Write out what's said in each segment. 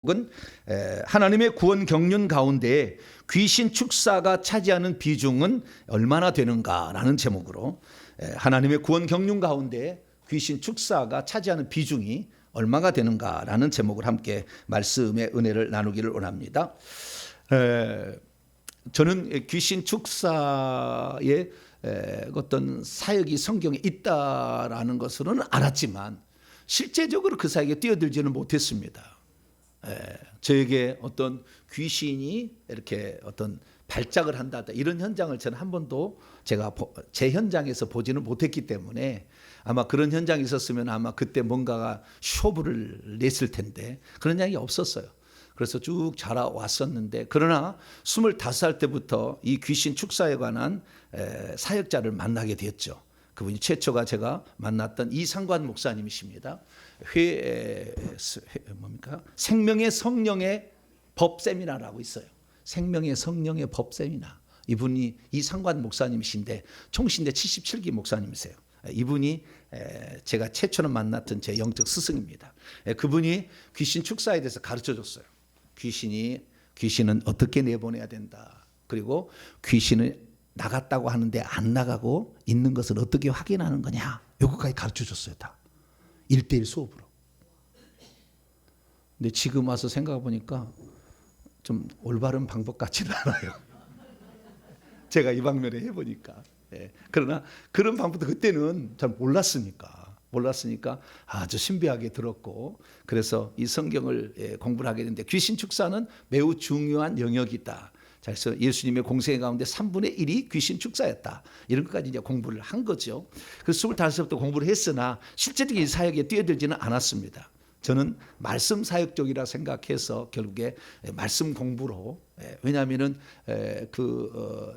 은 하나님의 구원 경륜 가운데 귀신 축사가 차지하는 비중은 얼마나 되는가라는 제목으로 하나님의 구원 경륜 가운데 귀신 축사가 차지하는 비중이 얼마가 되는가라는 제목을 함께 말씀의 은혜를 나누기를 원합니다. 저는 귀신 축사의 어떤 사역이 성경에 있다라는 것은 알았지만 실제적으로 그 사역에 뛰어들지는 못했습니다. 저에게 어떤 귀신이 이렇게 어떤 발작을 한다 이런 현장을 저는 한 번도 제가 제 현장에서 보지는 못했기 때문에 아마 그런 현장이 있었으면 아마 그때 뭔가가 쇼부를 냈을 텐데 그런 현장이 없었어요. 그래서 쭉 자라왔었는데 그러나 25살 때부터 이 귀신 축사에 관한 사역자를 만나게 되었죠. 그분이 최초가 제가 만났던 이상관 목사님이십니다. 생명의 성령의 법 세미나라고 있어요. 생명의 성령의 법 세미나. 이분이 이상관 목사님이신데 총신대 77기 목사님이세요. 이분이 제가 최초로 만났던 제 영적 스승입니다. 그분이 귀신 축사에 대해서 가르쳐 줬어요. 귀신은 어떻게 내보내야 된다. 그리고 귀신을 나갔다고 하는데 안 나가고 있는 것을 어떻게 확인하는 거냐. 이거까지 가르쳐 줬어요. 다 1:1 수업으로. 근데 지금 와서 생각해 보니까 좀 올바른 방법 같지는 않아요. 제가 이 방면에 해보니까. 그러나 그런 방법도 그때는 잘 몰랐으니까 아주 신비하게 들었고 그래서 이 성경을 공부를 하게 됐는데 귀신 축사는 매우 중요한 영역이다. 그래서 예수님의 공생 가운데 3분의 1이 귀신 축사였다. 이런 것까지 이제 공부를 한 거죠. 그래서 25살부터 공부를 했으나 실제적인 사역에 뛰어들지는 않았습니다. 저는 말씀 사역 쪽이라 생각해서 결국에 말씀 공부로 왜냐하면은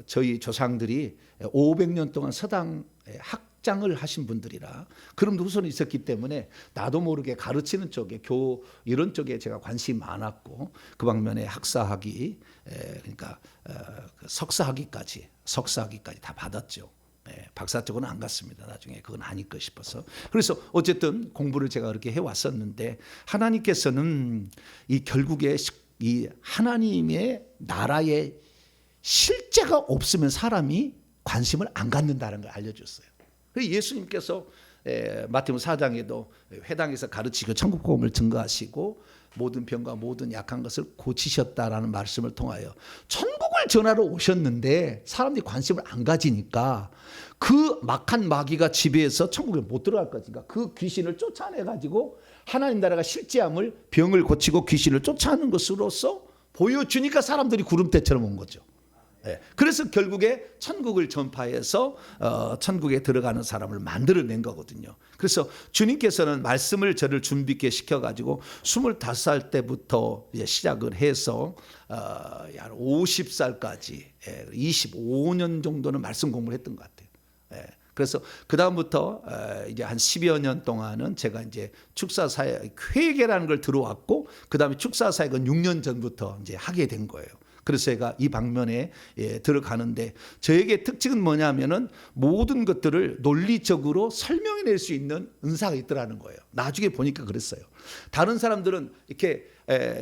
저희 조상들이 500년 동안 서당 학장을 하신 분들이라 그런 후손이 있었기 때문에 나도 모르게 가르치는 쪽에 이런 쪽에 제가 관심이 많았고 그 방면에 학사학위 그러니까 석사학위까지 다 받았죠. 박사 쪽은 안 갔습니다. 나중에 그건 아닐까 싶어서. 그래서 어쨌든 공부를 제가 그렇게 해왔었는데 하나님께서는 이 결국에 이 하나님의 나라의 실제가 없으면 사람이 관심을 안 갖는다는 걸 알려줬어요. 그래서 예수님께서 마태복음 4장에도 회당에서 가르치고 천국 복음을 증거하시고 모든 병과 모든 약한 것을 고치셨다라는 말씀을 통하여 천국을 전하러 오셨는데 사람들이 관심을 안 가지니까 그 막한 마귀가 지배해서 천국에 못 들어갈 거니까 그 귀신을 쫓아내가지고 하나님 나라가 실제함을 병을 고치고 귀신을 쫓아내는 것으로서 보여주니까 사람들이 구름대처럼 온 거죠. 그래서 결국에 천국을 전파해서 천국에 들어가는 사람을 만들어낸 거거든요. 그래서 주님께서는 말씀을 저를 준비 있게 시켜가지고 25살 때부터 시작을 해서 한 50살까지 25년 정도는 말씀 공부를 했던 것 같아요. 그래서 그 다음부터 이제 한 10여 년 동안은 제가 이제 축사 사역 회계라는 걸 들어왔고 그 다음에 축사 사역은 6년 전부터 이제 하게 된 거예요. 그래서 제가 이 방면에 들어가는데 저에게 특징은 뭐냐면은 모든 것들을 논리적으로 설명해낼 수 있는 은사가 있더라는 거예요. 나중에 보니까 그랬어요. 다른 사람들은 이렇게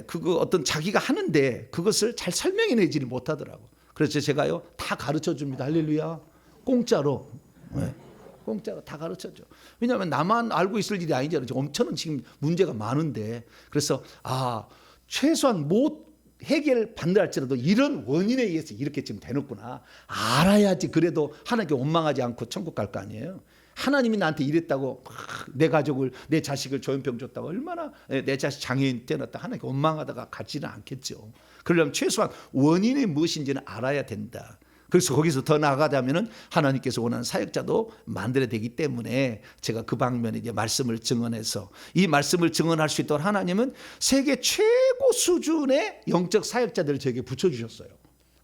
그거 어떤 자기가 하는데 그것을 잘 설명해내지를 못하더라고. 그래서 제가요 다 가르쳐 줍니다. 할렐루야. 공짜로. 공짜로 다 가르쳐줘. 왜냐하면 나만 알고 있을 일이 아니잖아요. 엄청난 지금 문제가 많은데 그래서 최소한 못 해결 받는할지라도 이런 원인에 의해서 이렇게 지금 되는구나 알아야지 그래도 하나님께 원망하지 않고 천국 갈 거 아니에요. 하나님이 나한테 이랬다고 내 가족을 내 자식을 조현병 줬다고 얼마나 내 자식 장애인 때렸다 하나님께 원망하다가 가지는 않겠죠. 그러려면 최소한 원인이 무엇인지는 알아야 된다. 그래서 거기서 더 나아가자면은 하나님께서 원하는 사역자도 만들어야 되기 때문에 제가 그 방면에 이제 말씀을 증언해서 이 말씀을 증언할 수 있도록 하나님은 세계 최고 수준의 영적 사역자들을 저에게 붙여주셨어요.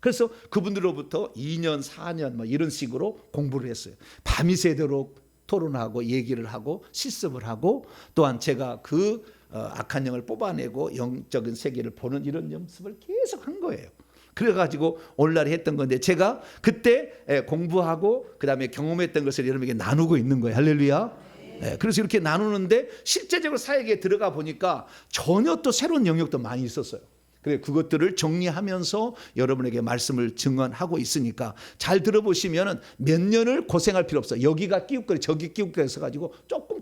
그래서 그분들로부터 2년, 4년 뭐 이런 식으로 공부를 했어요. 밤이 새도록 토론하고 얘기를 하고 실습을 하고 또한 제가 그 악한 영을 뽑아내고 영적인 세계를 보는 이런 연습을 계속 한 거예요. 그래가지고 오늘날 했던 건데 제가 그때 공부하고 그 다음에 경험했던 것을 여러분에게 나누고 있는 거예요. 할렐루야. 그래서 이렇게 나누는데 실제적으로 사역에 들어가 보니까 전혀 또 새로운 영역도 많이 있었어요. 그래 그것들을 정리하면서 여러분에게 말씀을 증언하고 있으니까 잘 들어보시면은 몇 년을 고생할 필요 없어. 여기가 끼웃거리 저기 끼웃거리 해서가지고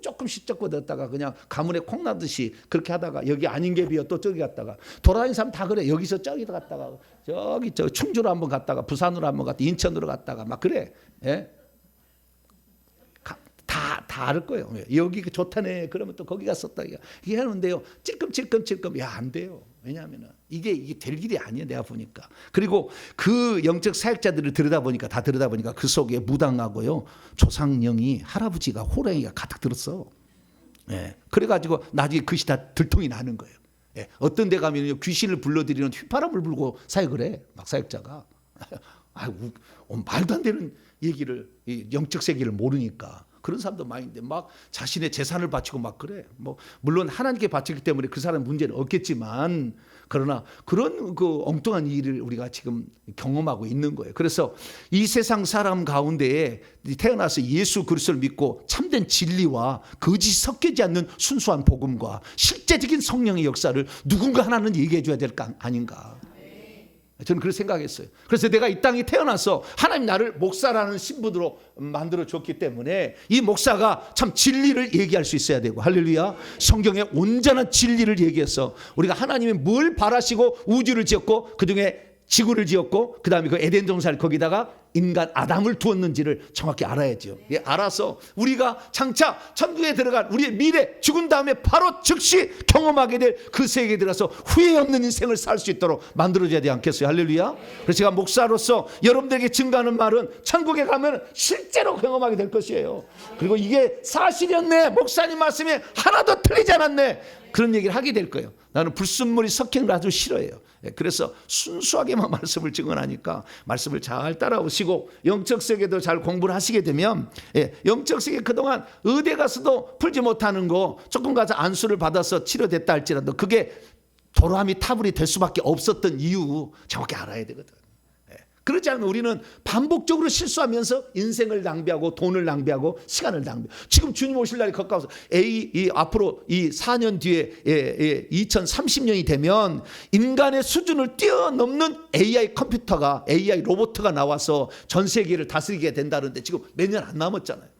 조금씩 쫓겨들었다가 그냥 가문에 콩 나듯이 그렇게 하다가 여기 아닌 게 비어 또 저기 갔다가 돌아다니는 사람 다 그래. 여기서 저기 갔다가 저기 저 충주로 한번 갔다가 부산으로 한번 갔다가 인천으로 갔다가 막 그래. 예? 다 알 거예요. 여기 좋다네. 그러면 또 거기 갔었다. 이게 하는데요. 찔끔찔끔 야, 안 돼요. 왜냐하면 이게 될 일이 아니에요. 내가 보니까. 그리고 그 영적 사역자들을 들여다보니까 그 속에 무당하고요. 조상령이 할아버지가 호랑이가 가득 들었어. 예. 그래가지고 나중에 그것이 다 들통이 나는 거예요. 예. 어떤 데 가면 귀신을 불러들이는 휘파람을 불고 사역을 해. 막 사역자가. 말도 안 되는 얘기를 영적 세계를 모르니까. 그런 사람도 많이 있는데 막 자신의 재산을 바치고 막 그래. 뭐 물론 하나님께 바치기 때문에 그 사람 문제는 없겠지만 그러나 그런 그 엉뚱한 일을 우리가 지금 경험하고 있는 거예요. 그래서 이 세상 사람 가운데에 태어나서 예수 그리스도를 믿고 참된 진리와 거짓이 섞이지 않는 순수한 복음과 실제적인 성령의 역사를 누군가 하나는 얘기해 줘야 될 거 아닌가. 저는 그렇게 생각했어요. 그래서 내가 이 땅에 태어나서 하나님 나를 목사라는 신분으로 만들어 줬기 때문에 이 목사가 참 진리를 얘기할 수 있어야 되고 할렐루야. 성경의 온전한 진리를 얘기해서 우리가 하나님이 뭘 바라시고 우주를 지었고 그중에 지구를 지었고 그 다음에 그 에덴 동산을 거기다가 인간 아담을 두었는지를 정확히 알아야죠. 예, 알아서 우리가 장차 천국에 들어간 우리의 미래 죽은 다음에 바로 즉시 경험하게 될 그 세계에 들어가서 후회 없는 인생을 살 수 있도록 만들어줘야 되지 않겠어요. 할렐루야. 그래서 제가 목사로서 여러분들에게 증거하는 말은 천국에 가면 실제로 경험하게 될 것이에요. 그리고 이게 사실이었네. 목사님 말씀이 하나도 틀리지 않았네. 그런 얘기를 하게 될 거예요. 나는 불순물이 섞인 걸 아주 싫어해요. 그래서 순수하게만 말씀을 증언하니까 말씀을 잘 따라오시고 영적 세계도 잘 공부를 하시게 되면 영적 세계 그동안 의대 가서도 풀지 못하는 거 조금 가서 안수를 받아서 치료됐다 할지라도 그게 도람이 타불이 될 수밖에 없었던 이유 정확히 알아야 되거든. 그렇지 않으면 우리는 반복적으로 실수하면서 인생을 낭비하고 돈을 낭비하고 시간을 낭비하고 지금 주님 오실 날이 가까워서 앞으로 이 4년 뒤에 2030년이 되면 인간의 수준을 뛰어넘는 AI 컴퓨터가 AI 로봇가 나와서 전 세계를 다스리게 된다는데 지금 몇 년 안 남았잖아요.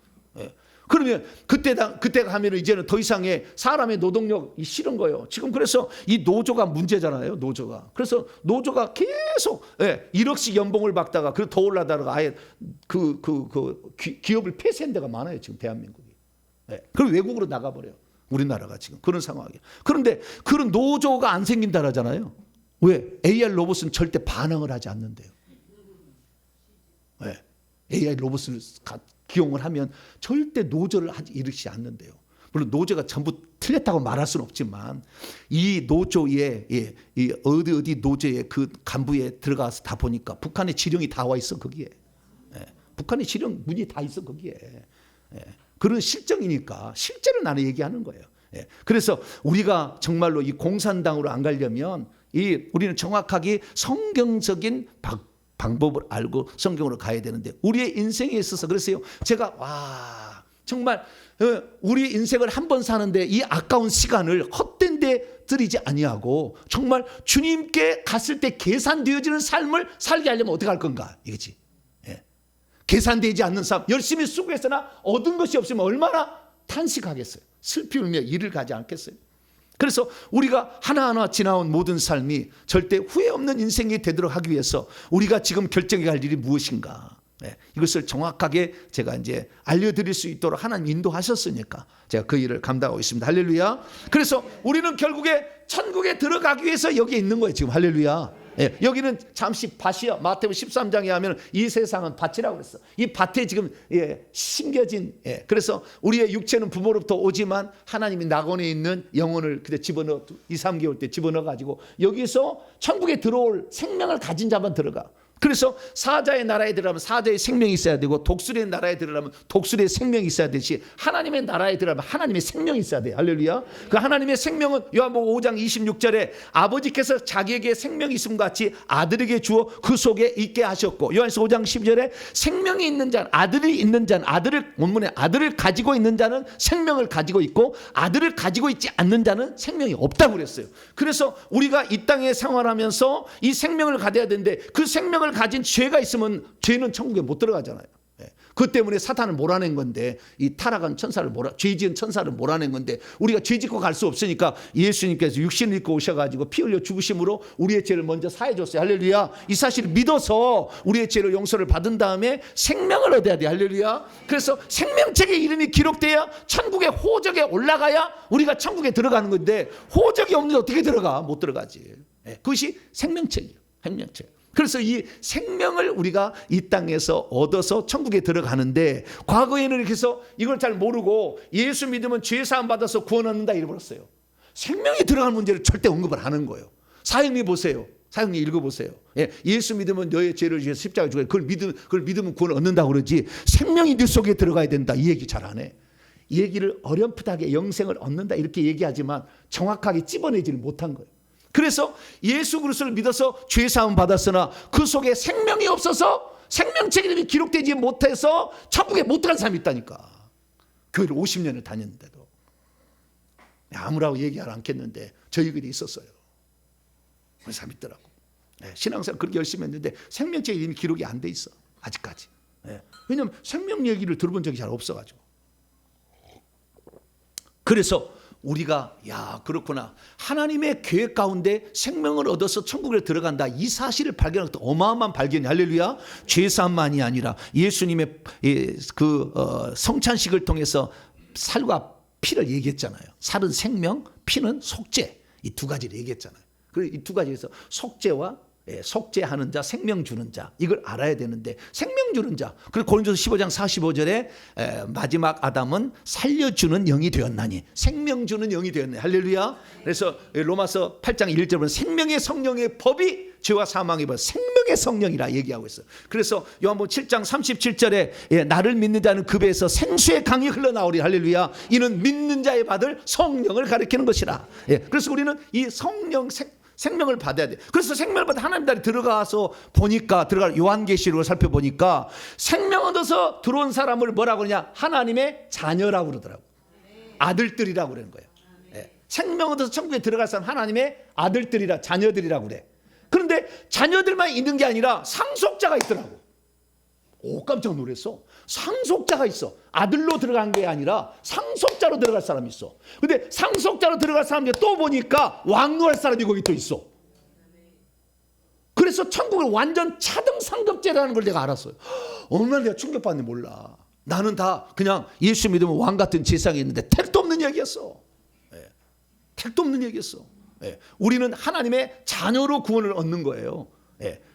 그러면 그때가 하면 이제는 더 이상의 사람의 노동력이 싫은 거예요. 지금 그래서 이 노조가 문제잖아요. 노조가. 그래서 노조가 계속 1억씩 연봉을 받다가 더 올라다가 아예 기업을 폐쇄한 데가 많아요. 지금 대한민국이. 그리고 외국으로 나가버려요. 우리나라가 지금 그런 상황이에요. 그런데 그런 노조가 안 생긴다 하잖아요. 왜? AI 로봇은 절대 반항을 하지 않는데요. AI 로봇을 기용을 하면 절대 노조를 일으키지 않는데요. 물론 노조가 전부 틀렸다고 말할 수는 없지만 이 노조에 이 어디 노조의 그 간부에 들어가서 다 보니까 북한의 지령이 다 와 있어 거기에. 북한의 지령 문이 다 있어 거기에. 그런 실정이니까 실제로 나는 얘기하는 거예요. 그래서 우리가 정말로 이 공산당으로 안 가려면 우리는 정확하게 성경적인 방법을 알고 성경으로 가야 되는데 우리의 인생에 있어서 그래서요 제가 정말 우리 인생을 한 번 사는데 이 아까운 시간을 헛된 데 들이지 아니하고 정말 주님께 갔을 때 계산되어지는 삶을 살게 하려면 어떻게 할 건가 이거지. 계산되지 않는 삶 열심히 수고했으나 얻은 것이 없으면 얼마나 탄식하겠어요. 슬피 울며 이를 가지 않겠어요. 그래서 우리가 하나하나 지나온 모든 삶이 절대 후회 없는 인생이 되도록 하기 위해서 우리가 지금 결정해야 할 일이 무엇인가. 이것을 정확하게 제가 이제 알려드릴 수 있도록 하나님 인도하셨으니까 제가 그 일을 감당하고 있습니다. 할렐루야. 그래서 우리는 결국에 천국에 들어가기 위해서 여기에 있는 거예요. 지금 할렐루야. 여기는 잠시 밭이야. 마태복음 13장에 하면 이 세상은 밭이라고 그랬어. 이 밭에 지금 심겨진 그래서 우리의 육체는 부모로부터 오지만 하나님이 낙원에 있는 영혼을 그때 집어넣어 2, 3개월 때 집어넣어 가지고 여기서 천국에 들어올 생명을 가진 자만 들어가. 그래서 사자의 나라에 들어가면 사자의 생명이 있어야 되고 독수리의 나라에 들어가면 독수리의 생명이 있어야 되지, 하나님의 나라에 들어가면 하나님의 생명이 있어야 돼. 할렐루야. 그 하나님의 생명은 요한복음 5장 26절에 아버지께서 자기에게 생명이 있음 같이 아들에게 주어 그 속에 있게 하셨고, 요한서 5장 12절에 생명이 있는 자는, 아들이 있는 자는, 아들을 본문에 아들을 가지고 있는 자는 생명을 가지고 있고 아들을 가지고 있지 않는 자는 생명이 없다고 그랬어요. 그래서 우리가 이 땅에 생활하면서 이 생명을 가져야 되는데 그 생명을 가진 죄가 있으면 죄는 천국에 못 들어가잖아요. 그 때문에 사탄을 몰아낸 건데, 이 타락한 천사를 죄 지은 천사를 몰아낸 건데, 우리가 죄 짓고 갈 수 없으니까 예수님께서 육신을 입고 오셔가지고 피 흘려 죽으심으로 우리의 죄를 먼저 사해 줬어요. 할렐루야. 이 사실을 믿어서 우리의 죄를 용서를 받은 다음에 생명을 얻어야 돼. 할렐루야. 그래서 생명책의 이름이 기록돼야 천국의 호적에 올라가야 우리가 천국에 들어가는 건데, 호적이 없는데 어떻게 들어가? 못 들어가지. 그것이 생명책이에요. 생명책. 그래서 이 생명을 우리가 이 땅에서 얻어서 천국에 들어가는데, 과거에는 이렇게 해서 이걸 잘 모르고 예수 믿으면 죄 사함 받아서 구원 얻는다 이래버렸어요. 생명이 들어가는 문제를 절대 언급을 하는 거예요. 사형리 보세요. 사형리 읽어보세요. 예수 믿으면 너의 죄를 위해서 십자가에 죽어요. 그걸 믿으면 구원 얻는다고 그러지, 생명이 네 속에 들어가야 된다 이 얘기 잘 안 해. 이 얘기를 어렴풋하게 영생을 얻는다 이렇게 얘기하지만 정확하게 찝어내지를 못한 거예요. 그래서 예수 그리스도를 믿어서 죄사함 받았으나 그 속에 생명이 없어서 생명책 이름이 기록되지 못해서 천국에 못 들어간 사람이 있다니까. 교회를 50년을 다녔는데도. 아무라고 얘기하지 않겠는데 저희 교회에 있었어요. 그런 사람이 있더라고. 신앙생활 그렇게 열심히 했는데 생명책 이름이 기록이 안 돼 있어 아직까지. 왜냐하면 생명 얘기를 들어본 적이 잘 없어가지고. 그래서 우리가 그렇구나, 하나님의 계획 가운데 생명을 얻어서 천국에 들어간다, 이 사실을 발견할 때 어마어마한 발견이, 할렐루야. 죄사함만이 아니라 예수님의 성찬식을 통해서 살과 피를 얘기했잖아요. 살은 생명, 피는 속죄, 이 두 가지를 얘기했잖아요. 그래서 이 두 가지에서 속죄와 속죄하는 자, 생명 주는 자, 이걸 알아야 되는데, 생명 주는 자, 그리고 고린도서 15장 45절에 마지막 아담은 살려주는 영이 되었나니, 생명 주는 영이 되었네. 할렐루야. 그래서 로마서 8장 1절에 보면 생명의 성령의 법이 죄와 사망의 법, 생명의 성령이라 얘기하고 있어요. 그래서 요한복음 7장 37절에 나를 믿는 자는 그 배에서 생수의 강이 흘러나오리. 할렐루야. 이는 믿는 자의 받을 성령을 가리키는 것이라. 그래서 우리는 이 성령 생명을 받아야 돼. 그래서 생명을 받아 하나님 나라에 들어가서 보니까, 요한계시록을 살펴보니까 생명 얻어서 들어온 사람을 뭐라고 그러냐, 하나님의 자녀라고 그러더라고. 아들들이라고 그러는 거예요. 생명 얻어서 천국에 들어갈 사람 하나님의 아들들이라, 자녀들이라고 그래. 그런데 자녀들만 있는 게 아니라 상속자가 있더라고. 오, 깜짝 놀랐어. 상속자가 있어. 아들로 들어간 게 아니라 상속자로 들어갈 사람이 있어. 근데 상속자로 들어갈 사람이 또 보니까 왕노할 사람이 거기 또 있어. 그래서 천국을 완전 차등 상급제라는 걸 내가 알았어요. 얼마나 내가 충격받는지 몰라. 나는 다 그냥 예수 믿으면 왕 같은 세상에 있는데 택도 없는 얘기였어. 택도 없는 얘기였어. 우리는 하나님의 자녀로 구원을 얻는 거예요.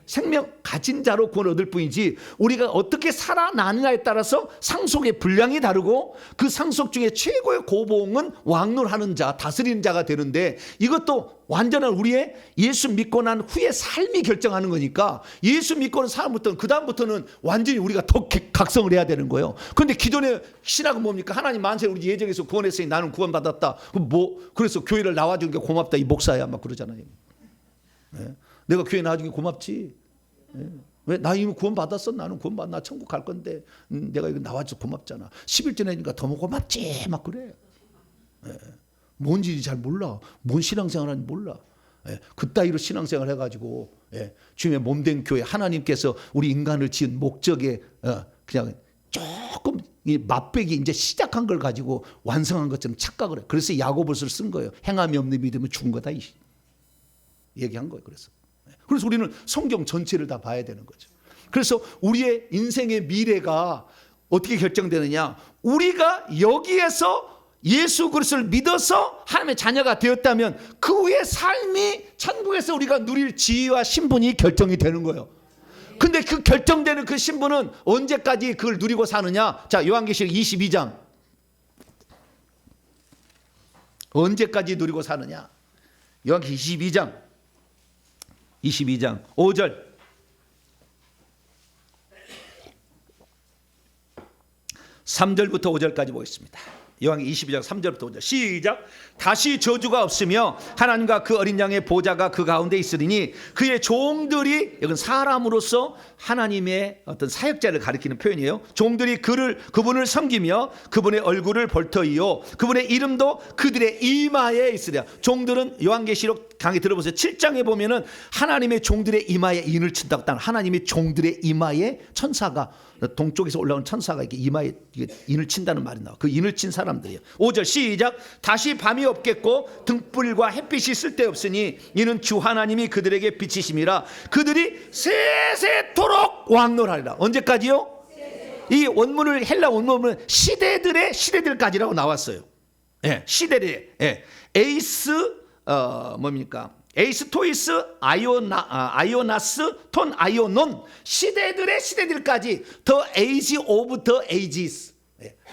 생명 가진 자로 구원 얻을 뿐이지, 우리가 어떻게 살아나느냐에 따라서 상속의 분량이 다르고, 그 상속 중에 최고의 고봉은 왕노하는 자, 다스리는 자가 되는데, 이것도 완전한 우리의 예수 믿고 난 후에 삶이 결정하는 거니까, 예수 믿고는 사람부터는 그 다음부터는 완전히 우리가 더 각성을 해야 되는 거예요. 그런데 기존의 신학은 뭡니까? 하나님 만세 우리 예정에서 구원했으니 나는 구원받았다. 그래서 교회를 나와준 게 고맙다, 이 목사야 막 그러잖아요. 내가 교회 나중에 고맙지. 왜? 나 이미 구원 받았어. 나는 구원 받, 나 천국 갈 건데 내가 이거 나와줘서 고맙잖아. 11조 내니까 더 고맙지 막 그래. 뭔지 잘 몰라. 뭔 신앙생활하는지 몰라. 그따위로 신앙생활 해가지고 주님의 몸된 교회, 하나님께서 우리 인간을 지은 목적에 그냥 조금 이 맛배기 이제 시작한 걸 가지고 완성한 것처럼 착각을 해. 그래서 야고보서를 쓴 거예요. 행함이 없는 믿음은 죽은 거다 얘기한 거예요. 그래서 우리는 성경 전체를 다 봐야 되는 거죠. 그래서 우리의 인생의 미래가 어떻게 결정되느냐, 우리가 여기에서 예수 그리스도를 믿어서 하나님의 자녀가 되었다면 그 후의 삶이 천국에서 우리가 누릴 지위와 신분이 결정이 되는 거예요. 근데 그 결정되는 그 신분은 언제까지 그걸 누리고 사느냐. 자, 요한계시록 22장 언제까지 누리고 사느냐. 요한계시록 22장 5절 3절부터 5절까지 보겠습니다. 요한계시록 22장 3절부터 5절 시작. 다시 저주가 없으며 하나님과 그 어린 양의 보좌가 그 가운데 있으리니 그의 종들이, 이건 사람으로서 하나님의 어떤 사역자를 가리키는 표현이에요. 종들이 그분을 섬기며 그분의 얼굴을 볼 터이요 그분의 이름도 그들의 이마에 있으리라. 종들은 요한계시록 강의 들어보세요. 7장에 보면은 하나님의 종들의 이마에 인을 친다고. 하나님의 종들의 이마에 천사가, 동쪽에서 올라온 천사가 이렇게 이마에 인을 친다는 말이 나와. 그 인을 친 사람들이에요. 5절 시작. 다시 밤이 없겠고 등불과 햇빛이 쓸데없으니 이는 주 하나님이 그들에게 빛이심이라. 그들이 세세토록 왕노하리라. 언제까지요? 이 원문을, 헬라 원문은 시대들까지라고 나왔어요. 예, 시대들. 예. 뭡니까? 에이스 토이스 아이오나스 톤 아이오논, 시대들까지, 더 에이지 오브 더 에이지스,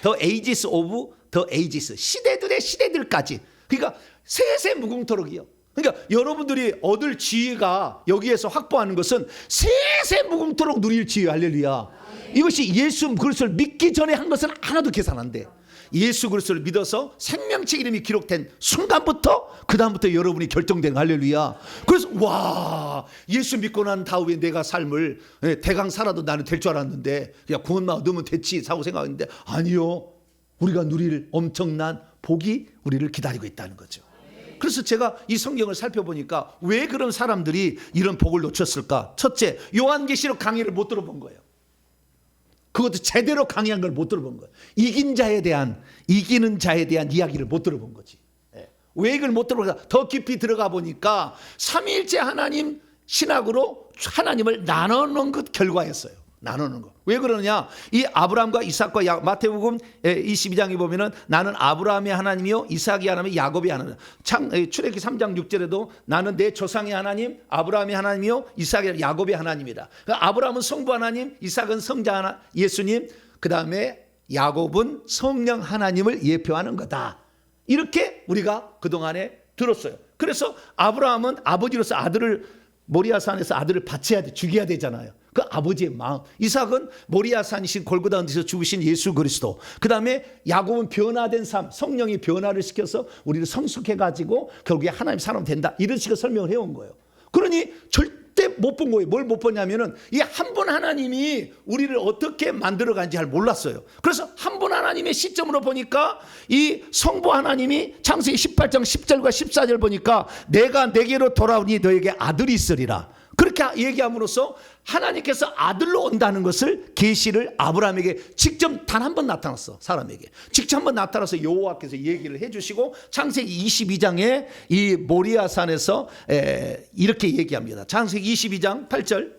더 에이지스 오브 더 에이지스, 시대들까지. 그러니까 세세무궁토록이요. 그러니까 여러분들이 얻을 지혜가 여기에서 확보하는 것은 세세무궁토록 누릴 지혜. 할렐루야. 이것이 예수 그리스도를 믿기 전에 한 것은 하나도 계산 안 돼. 예수 그리스도를 믿어서 생명책 이름이 기록된 순간부터, 그 다음부터 여러분이 결정된. 할렐루야. 그래서 와, 예수 믿고 난 다음에 내가 삶을 대강 살아도 나는 될 줄 알았는데 그냥 구원만 얻으면 됐지 하고 생각했는데, 아니요, 우리가 누릴 엄청난 복이 우리를 기다리고 있다는 거죠. 그래서 제가 이 성경을 살펴보니까 왜 그런 사람들이 이런 복을 놓쳤을까? 첫째, 요한계시록 강의를 못 들어본 거예요. 그것도 제대로 강의한 걸 못 들어본 거예요. 이기는 자에 대한 이야기를 못 들어본 거지. 왜 이걸 못 들어볼까? 더 깊이 들어가 보니까 삼위일체 하나님 신학으로 하나님을 나눠놓은 것 결과였어요. 나누는 거. 왜 그러느냐? 이 아브라함과 이삭과 마태복음 22장에 보면은 나는 아브라함의 하나님이요 이삭의 하나님이 야곱의 하나님. 출애굽기 3장 6절에도 나는 내 조상의 하나님 아브라함의 하나님이요 이삭의 야곱의 하나님이다. 그러니까 아브라함은 성부 하나님, 이삭은 성자 하나, 예수님, 그 다음에 야곱은 성령 하나님을 예표하는 거다. 이렇게 우리가 그동안에 들었어요. 그래서 아브라함은 아버지로서 아들을, 모리아산에서 아들을 바쳐야 돼, 죽여야 되잖아요. 그 아버지의 마음. 이삭은 모리아산이신 골고다 언덕에서 죽으신 예수 그리스도. 그 다음에 야곱은 변화된 삶, 성령이 변화를 시켜서 우리를 성숙해가지고 결국에 하나님 사람 된다, 이런 식으로 설명을 해온 거예요. 그러니 절대 못 본 거예요. 뭘 못 보냐면은 이 한 분 하나님이 우리를 어떻게 만들어간지 잘 몰랐어요. 그래서 한 분 하나님의 시점으로 보니까 이 성부 하나님이 창세기 18장 10절과 14절 보니까 내가 내게로 돌아오니 너에게 아들이 있으리라. 그렇게 얘기함으로써 하나님께서 아들로 온다는 것을, 계시를 아브라함에게 직접 단 한 번 나타났어. 사람에게 직접 한 번 나타나서 여호와께서 얘기를 해주시고, 창세기 22장에 이 모리아산에서 이렇게 얘기합니다. 창세기 22장 8절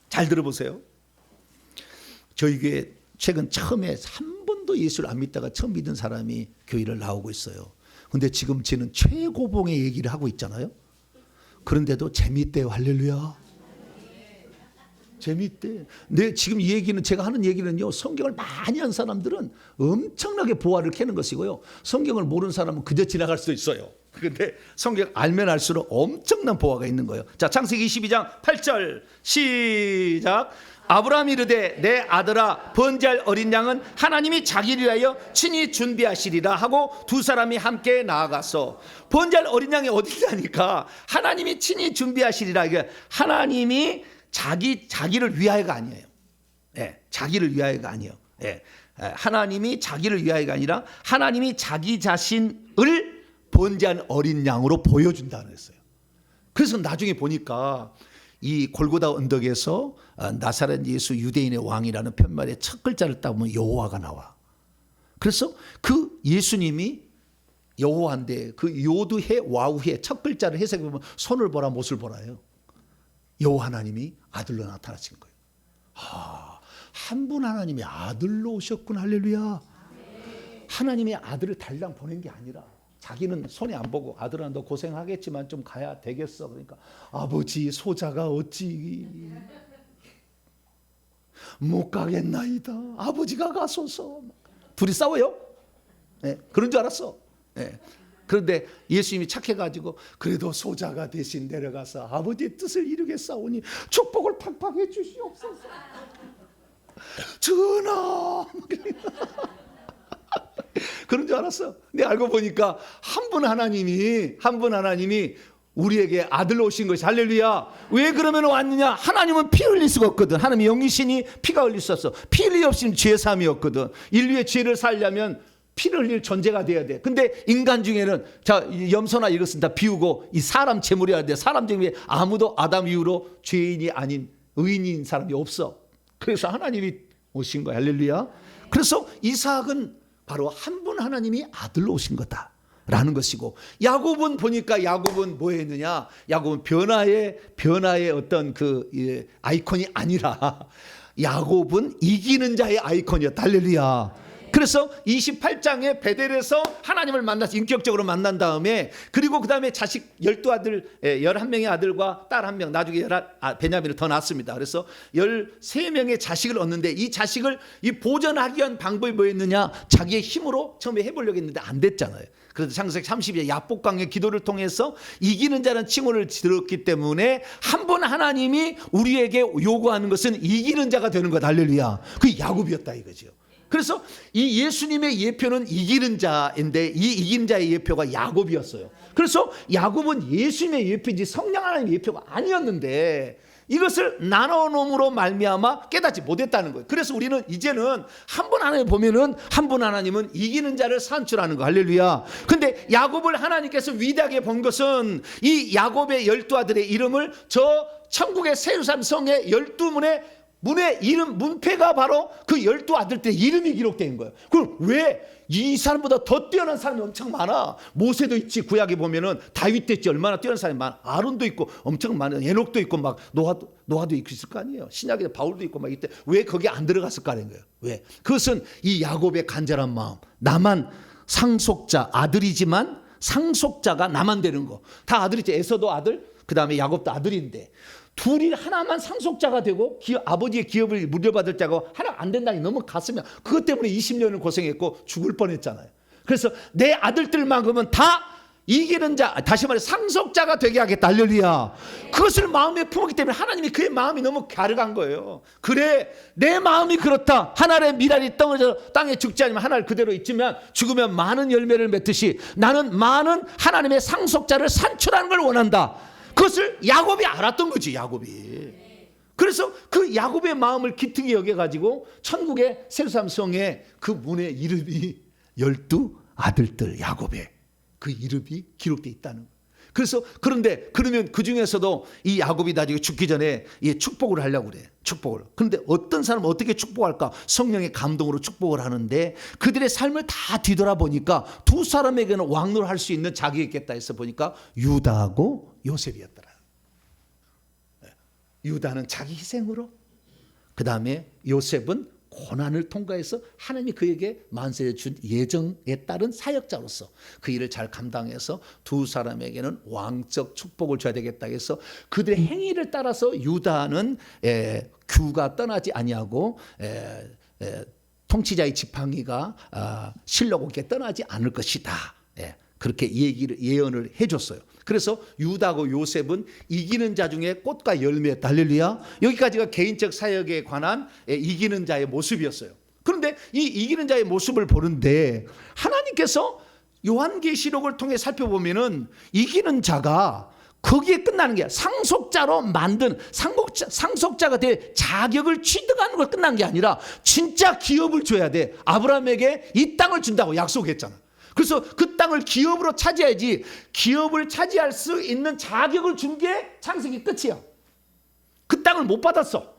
잘 들어보세요. 저희 교회 최근 처음에 한 번도 예수를 안 믿다가 처음 믿은 사람이 교회를 나오고 있어요. 근데 지금 저는 최고봉의 얘기를 하고 있잖아요. 그런데도 재미있대요. 할렐루야. 재미있대. 지금 이 얘기는, 제가 하는 얘기는요, 성경을 많이 한 사람들은 엄청나게 보화를 캐는 것이고요, 성경을 모르는 사람은 그저 지나갈 수도 있어요. 그런데 성경 알면 알수록 엄청난 보화가 있는 거예요. 자, 창세기 22장 8절 시작. 아브라함이 이르되 내 아들아, 번제할 어린 양은 하나님이 자기를 위하여 친히 준비하시리라 하고 두 사람이 함께 나아가서, 번제할 어린 양이 어디 있다니까 하나님이 친히 준비하시리라. 이게 하나님이 자기를 위하여가 아니에요. 자기를 위하여가 아니에요. 하나님이 자기를 위하여가 아니라 하나님이 자기 자신을 번제한 어린 양으로 보여준다는 거였어요. 그래서 나중에 보니까 이 골고다 언덕에서 나사렛 예수 유대인의 왕이라는 편말의 첫 글자를 딱 보면 여호와가 나와. 그래서 그 예수님이 여호와인데 그 요드해 와우해 첫 글자를 해석해 보면 손을 보라 못을 보라예요. 여호와 하나님이 아들로 나타나신 거예요. 한 분 하나님이 아들로 오셨군. 할렐루야. 하나님의 아들을 달랑 보낸 게 아니라 자기는 손에 안 보고, 아들아 너 고생하겠지만 좀 가야 되겠어. 그러니까 아버지 소자가 어찌 못 가겠나이다. 아버지가 가소서. 둘이 싸워요. 그런 줄 알았어. 그런데 예수님이 착해가지고 그래도 소자가 대신 내려가서 아버지의 뜻을 이루겠사오니 축복을 팍팍 해주시옵소서. 전하 그런 줄 알았어. 근데 알고 보니까 한 분 하나님이 우리에게 아들로 오신 것이 할렐루야. 왜 그러면 왔느냐? 하나님은 피 흘릴 수가 없거든. 하나님이 영이시니 피가 흘릴 수 없어. 피 흘릴 없이는 죄 사함이 없거든. 인류의 죄를 살려면 피를 흘릴 존재가 돼야 돼. 근데 인간 중에는 자 염소나 이것은 다 비우고 이 사람 제물이어야 돼. 사람 중에 아무도 아담 이후로 죄인이 아닌 의인인 사람이 없어. 그래서 하나님이 오신 거야. 할렐루야. 그래서 이삭은 바로 한 분 하나님이 아들로 오신 거다라는 것이고, 야곱은 보니까 야곱은 뭐 했느냐? 야곱은 변화의 어떤 그 아이콘이 아니라 야곱은 이기는 자의 아이콘이었다. 할렐루야. 그래서 28장에 베델에서 하나님을 만나서 인격적으로 만난 다음에, 그리고 그 다음에 자식 12아들 11명의 아들과 딸 1명, 나중에 베냐민을 더 낳았습니다. 그래서 13명의 자식을 얻는데, 이 자식을 보존하기 위한 방법이 뭐였느냐? 자기의 힘으로 처음에 해보려고 했는데 안 됐잖아요. 그래서 창세기 30에 야복강의 기도를 통해서 이기는 자는 칭호를 들었기 때문에 한 번 하나님이 우리에게 요구하는 것은 이기는 자가 되는 것. 할렐루야. 그게 야곱이었다 이거죠. 그래서 이 예수님의 예표는 이기는 자인데, 이 이기는 자의 예표가 야곱이었어요. 그래서 야곱은 예수님의 예표인지 성령 하나님의 예표가 아니었는데, 이것을 나눠 놓음으로 말미암아 깨닫지 못했다는 거예요. 그래서 우리는 이제는 한 분 하나님 보면은 한 분 하나님은 이기는 자를 산출하는 거. 할렐루야. 근데 야곱을 하나님께서 위대하게 본 것은 이 야곱의 12아들의 이름을 저 천국의 세루살렘 성의 12문의 문의 이름, 문패가 바로 그 12아들들의 이름이 기록된 거예요. 그럼 왜 이 사람보다 더 뛰어난 사람이 엄청 많아? 모세도 있지, 구약에 보면은 다윗도 있지, 얼마나 뛰어난 사람이 많아. 아론도 있고 엄청 많아. 에녹도 있고 막 노아도 있고 있을 거 아니에요. 신약에 바울도 있고 막 이때 왜 거기 안 들어갔을까라는 거예요. 왜? 그것은 이 야곱의 간절한 마음. 나만 상속자, 아들이지만 상속자가 나만 되는 거. 다 아들이지. 에서도 아들, 그 다음에 야곱도 아들인데, 둘이 하나만 상속자가 되고 아버지의 기업을 물려받을 자고 하나 안 된다니 넘어갔으면 그것 때문에 20년을 고생했고 죽을 뻔했잖아요. 그래서 내 아들들만큼은 다 이기는 자, 다시 말해 상속자가 되게 하겠다. 할렐루야. 그것을 마음에 품었기 때문에 하나님이 그의 마음이 너무 가득한 거예요. 그래, 내 마음이 그렇다. 하나의 미랄이 땅에 죽지 않으면 하나를 그대로 있지만 죽으면 많은 열매를 맺듯이 나는 많은 하나님의 상속자를 산출하는 걸 원한다. 그것을 야곱이 알았던 거지. 야곱이. 그래서 그 야곱의 마음을 기특히 여겨가지고 천국의 세루살렘 성에 그 문의 이름이 12아들들 야곱의 그 이름이 기록되어 있다는 거예요. 그래서 그런데 그러면 그 중에서도 이 야곱이 나중에 죽기 전에 축복을 하려고 그래. 축복을. 그런데 어떤 사람은 어떻게 축복할까? 성령의 감동으로 축복을 하는데, 그들의 삶을 다 뒤돌아보니까 두 사람에게는 왕노를 할 수 있는 자격이 있겠다 해서 보니까 유다하고 요셉이었더라. 유다는 자기 희생으로, 그 다음에 요셉은 고난을 통과해서 하나님이 그에게 만세에 준 예정에 따른 사역자로서 그 일을 잘 감당해서 두 사람에게는 왕적 축복을 줘야 되겠다 해서 그들의 행위를 따라서 유다는 규가 떠나지 아니하고 통치자의 지팡이가 실록에게 떠나지 않을 것이다. 그렇게 예언을 해줬어요. 그래서 유다하고 요셉은 이기는 자 중에 꽃과 열매였다. 할렐루야. 여기까지가 개인적 사역에 관한 이기는 자의 모습이었어요. 그런데 이 이기는 자의 모습을 보는데 하나님께서 요한계시록을 통해 살펴보면은 이기는 자가 거기에 끝나는 게 상속자로 만든 상속자가 될 자격을 취득하는 걸 끝난 게 아니라 진짜 기업을 줘야 돼. 아브라함에게 이 땅을 준다고 약속했잖아. 그래서 그 땅을 기업으로 차지해야지, 기업을 차지할 수 있는 자격을 준 게 창세기 끝이야. 그 땅을 못 받았어.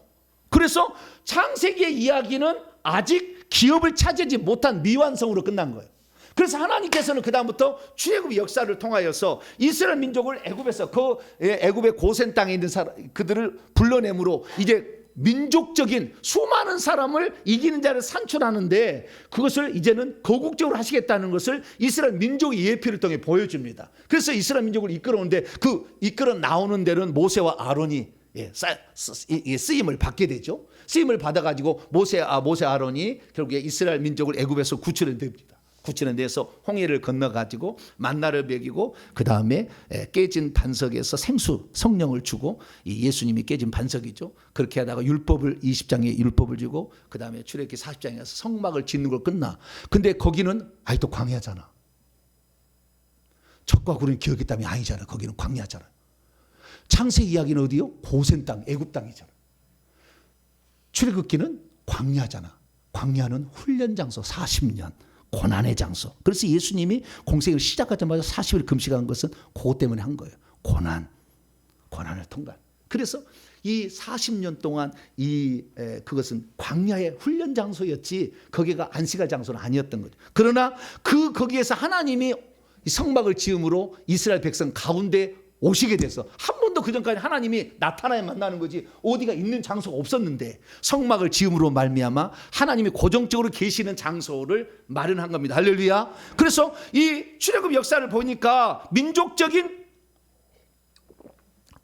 그래서 창세기의 이야기는 아직 기업을 차지하지 못한 미완성으로 끝난 거예요. 그래서 하나님께서는 그 다음부터 출애굽 역사를 통하여서 이스라엘 민족을 애굽에서 그 애굽의 고센 땅에 있는 그들을 불러내므로 이제 민족적인 수많은 사람을 이기는 자를 산출하는데, 그것을 이제는 거국적으로 하시겠다는 것을 이스라엘 민족의 예표를 통해 보여줍니다. 그래서 이스라엘 민족을 이끌어오는데 그 이끌어 나오는 데는 모세와 아론이 쓰임을 받게 되죠. 쓰임을 받아가지고 모세 아론이 결국에 이스라엘 민족을 애굽에서 구출해 냅니다. 구치는 데서 홍해를 건너가지고 만나를 먹이고 그 다음에 깨진 반석에서 생수 성령을 주고 이 예수님이 깨진 반석이죠. 그렇게 하다가 율법을 20장에 율법을 주고 그 다음에 출애굽기 40장에 가서 성막을 짓는 걸 끝나. 근데 거기는 아직도 광야잖아. 젖과 꿀은 기억의 땅이 아니잖아. 거기는 광야잖아. 창세기 이야기는 어디요? 고센 땅, 애굽 땅이잖아. 출애굽기는 광야잖아. 광야는 훈련 장소 40년. 고난의 장소. 그래서 예수님이 공생을 시작하자마자 40일 금식한 것은 그것 때문에 한 거예요. 고난을 통과한. 그래서 이 40년 동안 그것은 광야의 훈련 장소였지 거기가 안식할 장소는 아니었던 거죠. 그러나 거기에서 하나님이 성막을 지음으로 이스라엘 백성 가운데 오시게 돼서 한 번도 그전까지 하나님이 나타나야 만나는 거지 어디가 있는 장소가 없었는데 성막을 지음으로 말미암아 하나님이 고정적으로 계시는 장소를 마련한 겁니다. 할렐루야. 그래서 이 출애굽 역사를 보니까 민족적인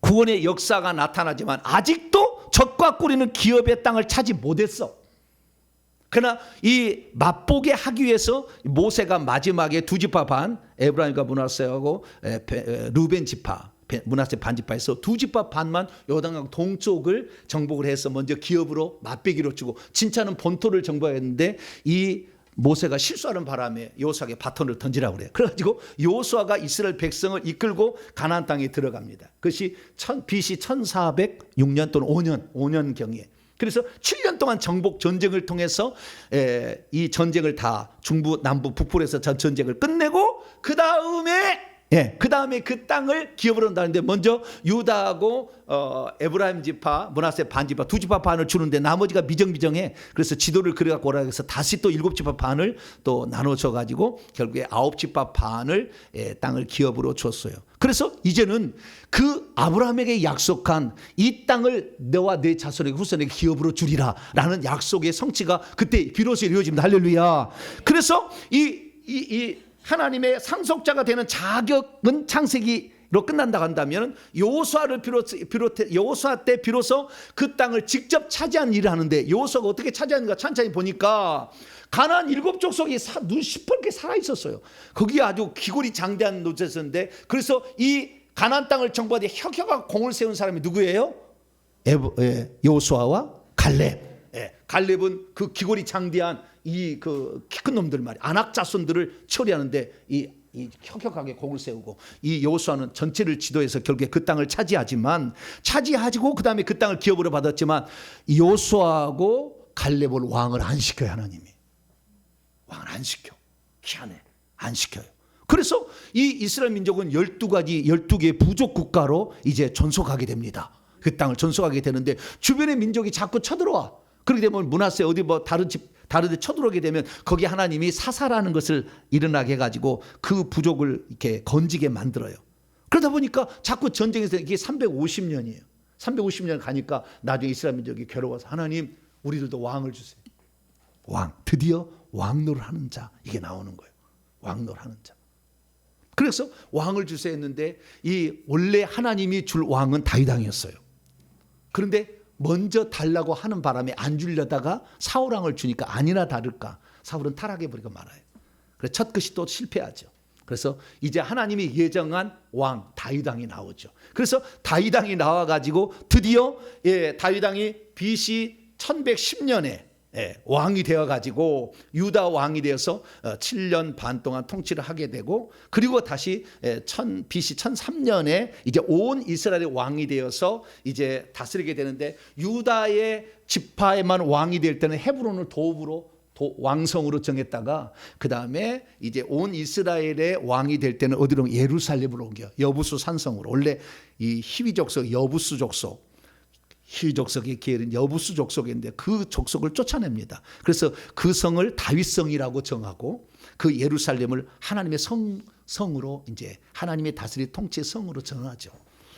구원의 역사가 나타나지만 아직도 젖과 꿀이는 기업의 땅을 차지 못했어. 그러나 이 맛보게 하기 위해서 모세가 마지막에 두 지파 반, 에브라임과 므낫세하고 루벤 지파, 므낫세 반 지파에서 두 지파 반만 요단강 동쪽을 정복을 해서 먼저 기업으로 맛배기로 주고 진짜는 본토를 정복했는데 이 모세가 실수하는 바람에 여호수아에게 바톤을 던지라고 그래요. 그래가지고 여호수아가 이스라엘 백성을 이끌고 가나안 땅에 들어갑니다. 그것이 BC 1406년 또는 5년경에. 그래서 7년 동안 정복 전쟁을 통해서 이 전쟁을 다 중부, 남부, 북부에서 전쟁을 끝내고 그 다음에 그 땅을 기업으로 한다는데 먼저 유다하고 에브라임 지파, 므낫세 반 지파 두 지파 반을 주는데 나머지가 미정미정해. 그래서 지도를 그려갖고 오라 해서 다시 또 7지파 반을 또 나눠줘 가지고 결국에 9지파 반을 땅을 기업으로 줬어요. 그래서 이제는 그 아브라함에게 약속한 이 땅을 너와 내 자손에게 후손에게 기업으로 주리라 라는 약속의 성취가 그때 비로소 이루어집니다. 할렐루야. 그래서 이 하나님의 상속자가 되는 자격은 창세기로 끝난다고 한다면 여호수아 때 비로소 그 땅을 직접 차지한 일을 하는데 여호수아가 어떻게 차지하는가 천천히 보니까 가나안 7족속이 눈 시퍼렇게 살아 있었어요. 거기에 아주 기골이 장대한 노릇이었는데 그래서 이 가나안 땅을 정복하되 혁혁하고 공을 세운 사람이 누구예요? 여호수아와 갈렙. 갈렙은 그 기골이 장대한 이 그 키 큰 놈들 말이야. 아낙 자손들을 처리하는데 이 혁혁하게 공을 세우고 이 여호수아는 전체를 지도해서 결국에 그 땅을 차지하고 그 다음에 그 땅을 기업으로 받았지만 여호수아하고 갈렙을 왕을 안 시켜요. 하나님이 왕을 안 시켜. 희한해. 안 시켜요. 그래서 이 이스라엘 민족은 12개의 부족 국가로 이제 존속하게 됩니다. 그 땅을 존속하게 되는데 주변의 민족이 자꾸 쳐들어와. 그렇게 되면 므낫세 어디 다른 데 쳐들어오게 되면 거기 하나님이 사사라는 것을 일어나게 해가지고 그 부족을 이렇게 건지게 만들어요. 그러다 보니까 자꾸 전쟁에서 이게 350년이에요. 350년 가니까 나중에 이스라엘 민족이 괴로워서 하나님 우리들도 왕을 주세요. 왕. 드디어 왕노를 하는 자. 이게 나오는 거예요. 왕노를 하는 자. 그래서 왕을 주세요 했는데 이 원래 하나님이 줄 왕은 다윗 왕이었어요. 그런데 먼저 달라고 하는 바람에 안 주려다가 사울 왕을 주니까 아니나 다를까 사울은 타락해버리고 말아요. 그래서 첫 것이 또 실패하죠. 그래서 이제 하나님이 예정한 왕 다윗 왕이 나오죠. 그래서 다윗 왕이 나와가지고 드디어 다윗 왕이 BC 1110년에 왕이 되어가지고 유다 왕이 되어서 7년 반 동안 통치를 하게 되고 그리고 다시 BC 1003년에 이제 온 이스라엘의 왕이 되어서 이제 다스리게 되는데 유다의 지파에만 왕이 될 때는 헤브론을 도읍으로 왕성으로 정했다가 그 다음에 이제 온 이스라엘의 왕이 될 때는 어디로 예루살렘으로 옮겨 여부수 산성으로 원래 이 히위 족속 여부수 족속 히위 족속의 계열인 여부수 족속인데 그 족속을 쫓아냅니다. 그래서 그 성을 다윗성이라고 정하고 그 예루살렘을 하나님의 성으로 이제 하나님의 다스리 통치의 성으로 정하죠.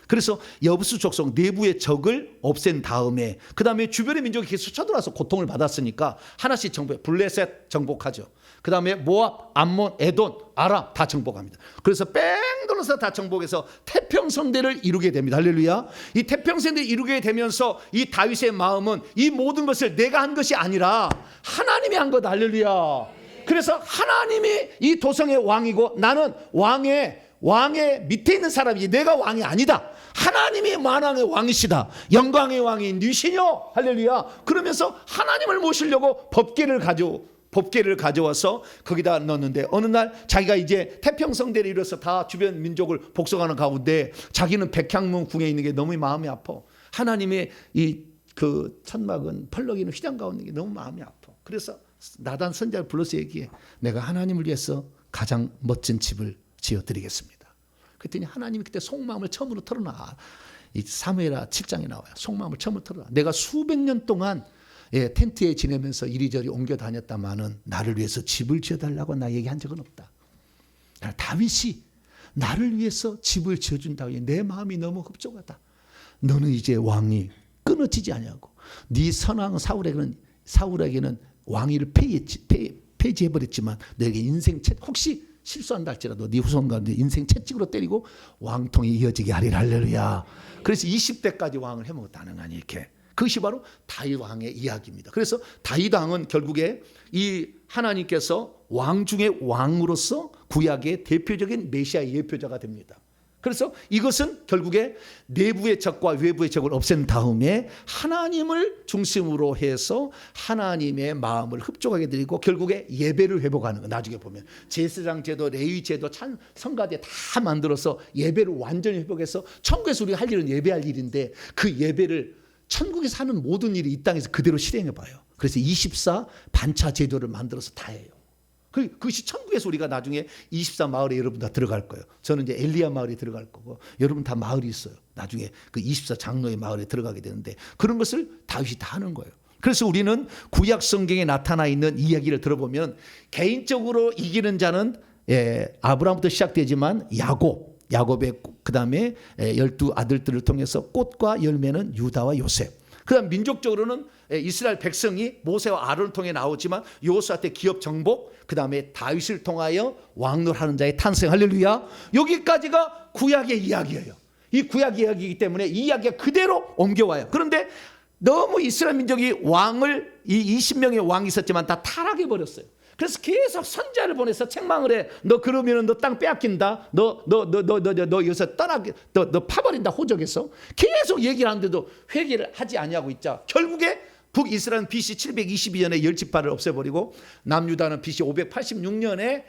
그래서 여부수 족속 내부의 적을 없앤 다음에 그 다음에 주변의 민족이 계속 쳐들어와서 고통을 받았으니까 하나씩 정복해. 블레셋 정복하죠. 그 다음에 모압, 암몬, 에돔, 아람 다 정복합니다. 그래서 뺑 돌아서 다 정복해서 태평성대를 이루게 됩니다. 할렐루야. 이 태평성대를 이루게 되면서 이 다윗의 마음은 이 모든 것을 내가 한 것이 아니라 하나님이 한 거다. 할렐루야. 그래서 하나님이 이 도성의 왕이고 나는 왕의 밑에 있는 사람이지 내가 왕이 아니다. 하나님이 만왕의 왕이시다. 영광의 왕인 니시뇨 할렐루야. 그러면서 하나님을 모시려고 법궤를 가져와서 거기다 넣었는데 어느 날 자기가 이제 태평성대를 이뤄서 다 주변 민족을 복속하는 가운데 자기는 백향문 궁에 있는 게 너무 마음이 아파. 하나님의 그 천막은 펄럭이는 휘장 가운데 있는 게 너무 마음이 아파. 그래서 나단 선지자를 불러서 얘기해. 내가 하나님을 위해서 가장 멋진 집을 지어드리겠습니다. 그랬더니 하나님이 그때 속마음을 처음으로 털어놔. 이 사무엘하 7장에 나와요. 속마음을 처음으로 털어놔. 내가 수백 년 동안 텐트에 지내면서 이리저리 옮겨 다녔다마는 나를 위해서 집을 지어달라고 나 얘기한 적은 없다. 다윗이 나를 위해서 집을 지어준다고 내 마음이 너무 흡족하다. 너는 이제 왕이 끊어지지 아니하고 네 선왕 사울에게는 왕위를 폐지해버렸지만 너에게 인생 혹시 실수한다 할지라도 네 후손 가운데 인생 채찍으로 때리고 왕통이 이어지게 하리라. 할렐루야. 그래서 20대까지 왕을 해먹었다는 거 아니에요. 이렇게. 그것이 바로 다윗 왕의 이야기입니다. 그래서 다윗 왕은 결국에 이 하나님께서 왕 중에 왕으로서 구약의 대표적인 메시아의 예표자가 됩니다. 그래서 이것은 결국에 내부의 적과 외부의 적을 없앤 다음에 하나님을 중심으로 해서 하나님의 마음을 흡족하게 드리고 결국에 예배를 회복하는 거. 나중에 보면 제사장 제도, 레위 제도, 성가대 다 만들어서 예배를 완전히 회복해서 천국에서 우리가 할 일은 예배할 일인데 그 예배를 천국에서 하는 모든 일이 이 땅에서 그대로 실행해 봐요. 그래서 24 반차 제도를 만들어서 다 해요. 그것이 천국에서 우리가 나중에 24 마을에 여러분 다 들어갈 거예요. 저는 이제 엘리야 마을에 들어갈 거고 여러분 다 마을이 있어요. 나중에 그 24 장로의 마을에 들어가게 되는데 그런 것을 다윗이 다 하는 거예요. 그래서 우리는 구약 성경에 나타나 있는 이야기를 들어보면 개인적으로 이기는 자는 아브라함부터 시작되지만 야곱의 그다음에 12 아들들을 통해서 꽃과 열매는 유다와 요셉. 그다음 민족적으로는 이스라엘 백성이 모세와 아론을 통해 나오지만 여호수아 때 기업 정복, 그다음에 다윗을 통하여 왕노하는 자의 탄생. 할렐루야. 여기까지가 구약의 이야기예요. 이 구약 이야기이기 때문에 이 이야기가 그대로 옮겨와요. 그런데 너무 이스라엘 민족이 왕을 이 20명의 왕이 있었지만 다 타락해 버렸어요. 그래서 계속 선지자를 보내서 책망을 해. 너 그러면은 너 땅 빼앗긴다. 너 여기서 떠나게. 너 파버린다. 호적에서 계속 얘기를 하는데도 회개를 하지 아니하고 있자. 결국에 북이스라엘은 BC 722년에 열지파를 없애버리고 남유다는 BC 586년에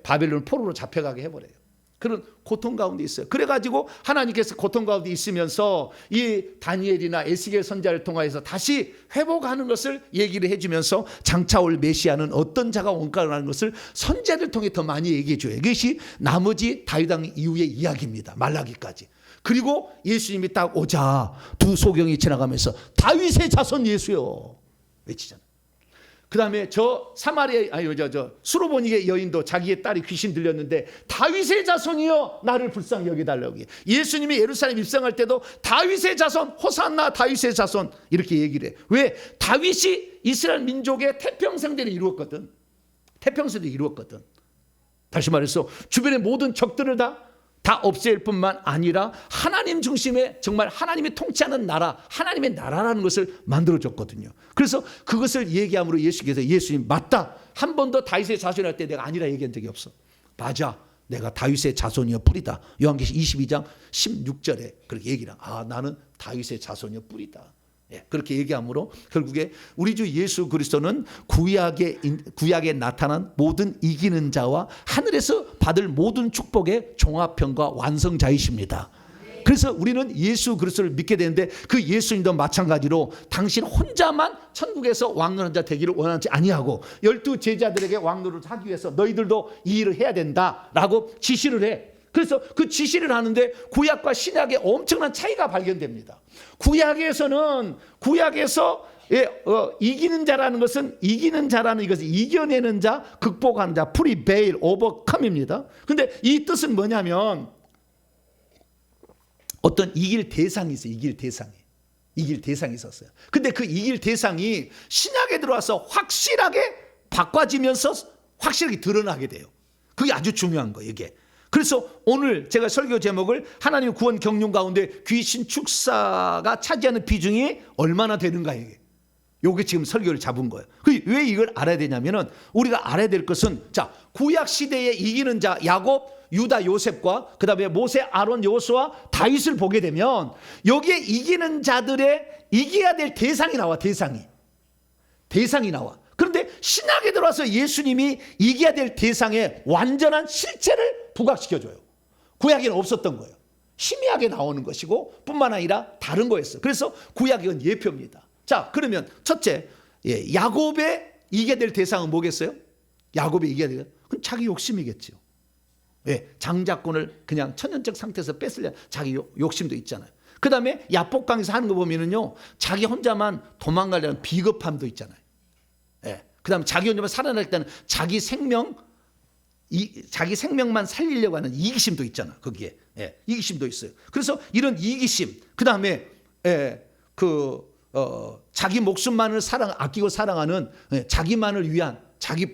바벨론 포로로 잡혀가게 해버려요. 그런 고통 가운데 있어요. 그래가지고 하나님께서 고통 가운데 있으면서 이 다니엘이나 에스겔 선지자를 통하여서 다시 회복하는 것을 얘기를 해주면서 장차 올 메시아는 어떤 자가 온가라는 것을 선지자를 통해 더 많이 얘기해 줘요. 이것이 나머지 다윗 왕 이후의 이야기입니다. 말라기까지. 그리고 예수님이 딱 오자 두 소경이 지나가면서 다윗의 자손 예수요 외치잖아요. 그 다음에 저 수로보니의 여인도 자기의 딸이 귀신 들렸는데 다윗의 자손이여 나를 불쌍히 여겨달라고. 예수님이 예루살렘 입성할 때도 다윗의 자손 호산나 다윗의 자손 이렇게 얘기를 해. 왜? 다윗이 이스라엘 민족의 태평성대를 이루었거든. 태평성대를 이루었거든. 다시 말해서 주변의 모든 적들을 다 없앨 뿐만 아니라 하나님 중심의 정말 하나님이 통치하는 나라, 하나님의 나라라는 것을 만들어줬거든요. 그래서 그것을 얘기함으로 예수님 맞다. 한 번도 다윗의 자손이 할 때 내가 아니라 얘기한 적이 없어. 맞아. 내가 다윗의 자손이여 뿌리다. 요한계시 22장 16절에 그렇게 얘기를 나는 다윗의 자손이여 뿌리다. 그렇게 얘기함으로 결국에 우리 주 예수 그리스도는 구약에 나타난 모든 이기는 자와 하늘에서 받을 모든 축복의 종합형과 완성자이십니다. 그래서 우리는 예수 그리스도를 믿게 되는데 그 예수님도 마찬가지로 당신 혼자만 천국에서 왕노하는 자 되기를 원하지 아니하고 12 제자들에게 왕노를 하기 위해서 너희들도 이 일을 해야 된다라고 지시를 해. 그래서 그 지시를 하는데 구약과 신약에 엄청난 차이가 발견됩니다. 구약에서 이기는 자라는 것은 이겨내는 자, 극복하는 자, 프리베일, 오버컴입니다. 근데 이 뜻은 뭐냐면 어떤 이길 대상이 있어요. 이길 대상이 있었어요. 근데 그 이길 대상이 신약에 들어와서 확실하게 바꿔지면서 확실하게 드러나게 돼요. 그게 아주 중요한 거예요, 이게. 그래서 오늘 제가 설교 제목을 하나님 구원 경륜 가운데 귀신 축사가 차지하는 비중이 얼마나 되는가 이게. 요게 지금 설교를 잡은 거예요. 왜 이걸 알아야 되냐면은 우리가 알아야 될 것은 자, 구약 시대에 이기는 자 야곱, 유다, 요셉과 그다음에 모세, 아론, 여호수아, 다윗을 보게 되면 여기에 이기는 자들의 이겨야 될 대상이 나와. 대상이 나와. 그런데 신약에 들어와서 예수님이 이겨야 될 대상의 완전한 실체를 부각시켜줘요. 구약에는 없었던 거예요. 희미하게 나오는 것이고 뿐만 아니라 다른 거였어요. 그래서 구약은 예표입니다. 자, 그러면 첫째, 야곱의 이겨야 될 대상은 뭐겠어요? 야곱의 이겨야 될 대상은 그건 자기 욕심이겠죠. 장자권을 그냥 천연적 상태에서 뺏으려 자기 욕심도 있잖아요. 그 다음에 야복강에서 하는 거 보면은요, 자기 혼자만 도망가려는 비겁함도 있잖아요. 그 다음에 자기 혼자만 살아날 때는 자기 생명만 살리려고 하는 이기심도 있잖아. 거기에 이기심도 있어요. 그래서 이런 이기심, 그 다음에 자기 목숨만을 아끼고 사랑하는 자기만을 위한 자기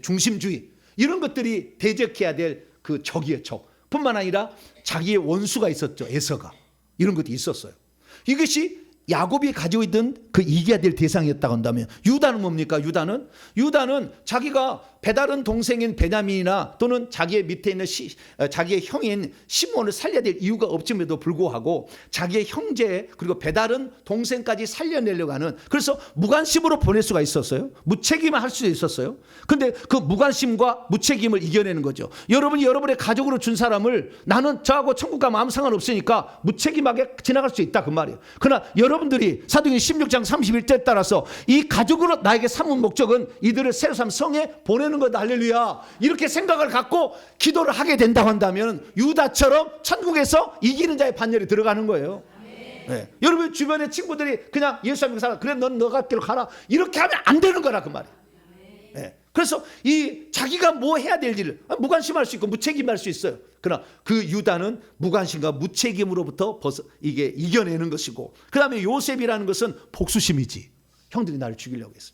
중심주의, 이런 것들이 대적해야 될 그 적이의 적. 뿐만 아니라 자기의 원수가 있었죠. 에서가. 이런 것도 있었어요. 이것이 야곱이 가지고 있던 그 이겨야 될 대상이었다고 한다면, 유다는 뭡니까? 유다는 자기가 배다른 동생인 베냐민이나 또는 자기의 밑에 있는 자기의 형인 시몬을 살려야 될 이유가 없음에도 불구하고 자기의 형제 그리고 배다른 동생까지 살려내려고 하는, 그래서 무관심으로 보낼 수가 있었어요. 무책임을 할 수도 있었어요. 근데 그 무관심과 무책임을 이겨내는 거죠. 여러분이 여러분의 가족으로 준 사람을 나는 저하고 천국 가면 아무 상관없으니까 무책임하게 지나갈 수 있다 그 말이에요. 그러나 여러분들이 사도행전 16장 31절에 따라서 이 가족으로 나에게 삼은 목적은 이들을 새로 삼 성에 보내는 거다. 할렐루야. 이렇게 생각을 갖고 기도를 하게 된다고 한다면 유다처럼 천국에서 이기는 자의 반열에 들어가는 거예요. 여러분 주변의 친구들이 그냥 예수 믿고 살아, 그래 넌 너가 길로 가라, 이렇게 하면 안 되는 거라 그 말이에요. 그래서 이 자기가 뭐 해야 될 일을 무관심할 수 있고 무책임할 수 있어요. 그러나 그 유다는 무관심과 무책임으로부터 이게 이겨내는 것이고, 그 다음에 요셉이라는 것은 복수심이지. 형들이 나를 죽이려고 했어.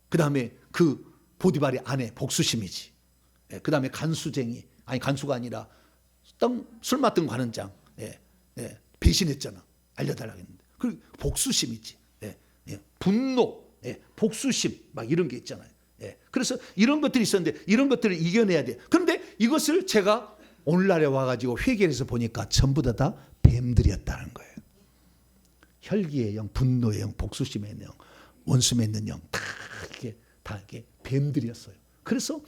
그 다음에 그 보디발의 아내 복수심이지. 그 다음에 간수쟁이, 아니 간수가 아니라 술 맡은 관원장, 배신했잖아. 알려달라고 했는데. 그 복수심이지. 분노, 복수심, 막 이런 게 있잖아요. 그래서 이런 것들이 있었는데 이런 것들을 이겨내야 돼. 그런데 이것을 제가 오늘날에 와가지고 회개해서 보니까 전부 다 뱀들이었다는 거예요. 혈기의 영, 분노의 영, 복수심의 영, 원수 맺는 영, 다 이게 뱀들이었어요. 그래서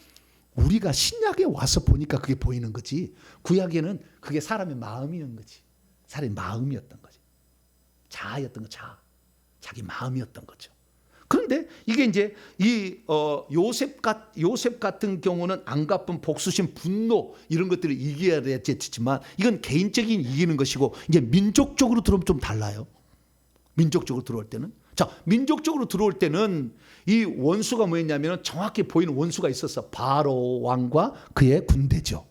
우리가 신약에 와서 보니까 그게 보이는 거지, 구약에는 그게 사람의 마음이었던 거지. 사람의 마음이었던 거지. 자아였던 거, 자기 마음이었던 거죠. 그런데 이게 이제 이 요셉 같은 경우는 안갚은 복수심, 분노 이런 것들을 이겨야 되지만 이건 개인적인 이기는 것이고, 이제 민족적으로 들어오면 좀 달라요. 민족적으로 들어올 때는, 자, 민족적으로 들어올 때는 이 원수가 뭐였냐면 정확히 보이는 원수가 있었어. 바로 왕과 그의 군대죠.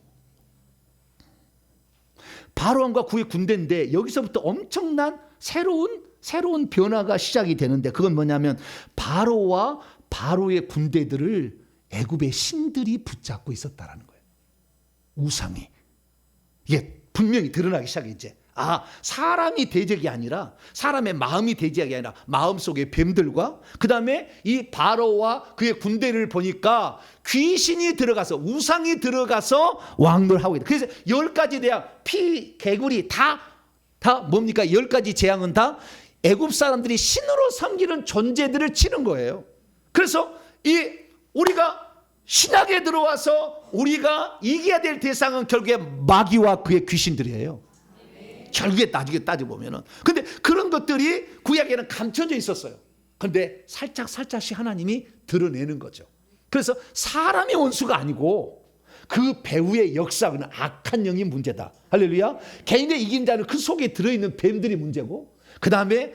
바로 왕과 그의 군대인데 여기서부터 엄청난 새로운 변화가 시작이 되는데, 그건 뭐냐면 바로와 바로의 군대들을 애굽의 신들이 붙잡고 있었다라는 거예요. 우상이. 이게 분명히 드러나기 시작해. 이제 사람이 대적이 아니라, 사람의 마음이 대적이 아니라 마음속의 뱀들과 그 다음에 이 바로와 그의 군대를 보니까 귀신이 들어가서, 우상이 들어가서 왕노하고 있다. 그래서 10가지 대항, 피, 개구리 다 뭡니까? 10가지 재앙은 다 애굽 사람들이 신으로 섬기는 존재들을 치는 거예요. 그래서 우리가 신약에 들어와서 우리가 이겨야 될 대상은 결국에 마귀와 그의 귀신들이에요. 결국에 나중에 따져보면은. 근데 그런 것들이 구약에는 감춰져 있었어요. 근데 살짝씩 하나님이 드러내는 거죠. 그래서 사람의 원수가 아니고 그 배후의 역사는 악한 영이 문제다. 할렐루야. 개인의 이긴 자는 그 속에 들어있는 뱀들이 문제고, 그 다음에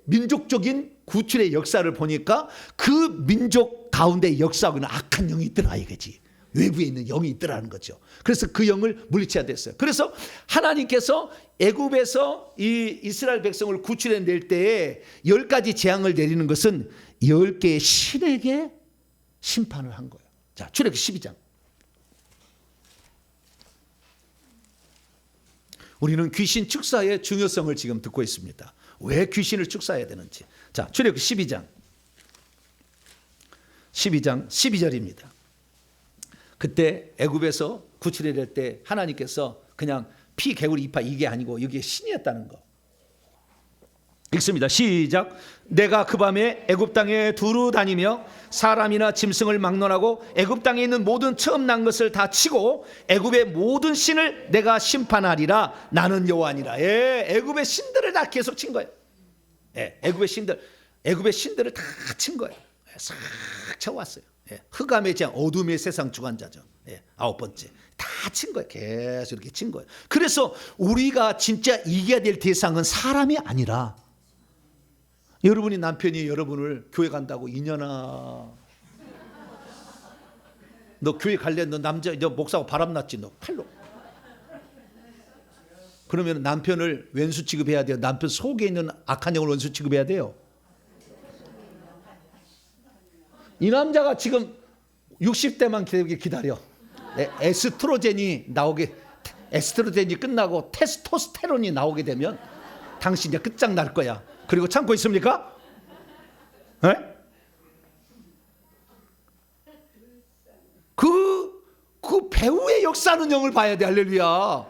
민족적인 구출의 역사를 보니까 그 민족 가운데 역사하고는 악한 영이 있더라 이거지. 외부에 있는 영이 있더라는 거죠. 그래서 그 영을 물리쳐야 됐어요. 그래서 하나님께서 애굽에서 이 이스라엘 백성을 구출해낼 때에 10가지 재앙을 내리는 것은 10개의 신에게 심판을 한 거예요. 자, 출애굽기 12장. 우리는 귀신 축사의 중요성을 지금 듣고 있습니다. 왜 귀신을 축사해야 되는지. 자, 출애굽기 12장 12절입니다. 그때 애굽에서 구출해야 될 때 하나님께서 그냥 피, 개구리, 이파 이게 아니고 이게 신이었다는 거. 읽습니다. 시작. 내가 그 밤에 애굽 땅에 두루 다니며 사람이나 짐승을 막론하고 애굽 땅에 있는 모든 처음 난 것을 다 치고 애굽의 모든 신을 내가 심판하리라. 나는 여호와니라. 예, 애굽의 신들을 다 계속 친 거예요. 예, 애굽의 신들을 다 친 거예요. 예, 싹 쳐왔어요. 예, 흑암의 장, 어둠의 세상 주관자죠. 예, 9번째. 다 친 거예요. 계속 이렇게 친 거예요. 그래서 우리가 진짜 이겨야 될 대상은 사람이 아니라, 여러분이 남편이 여러분을 교회 간다고 이년아 너 교회 갈래? 너 남자 너 목사하고 바람났지 너 팔로. 그러면 남편을 왼수 취급해야 돼요? 남편 속에 있는 악한 영을 원수 취급해야 돼요? 이 남자가 지금 60대만 기다려. 에스트로겐이 끝나고 테스토스테론이 나오게 되면 당신 이제 끝장날 거야. 그리고 참고 있습니까? 네? 그 배우의 역사하는 영을 봐야 돼. 할렐루야.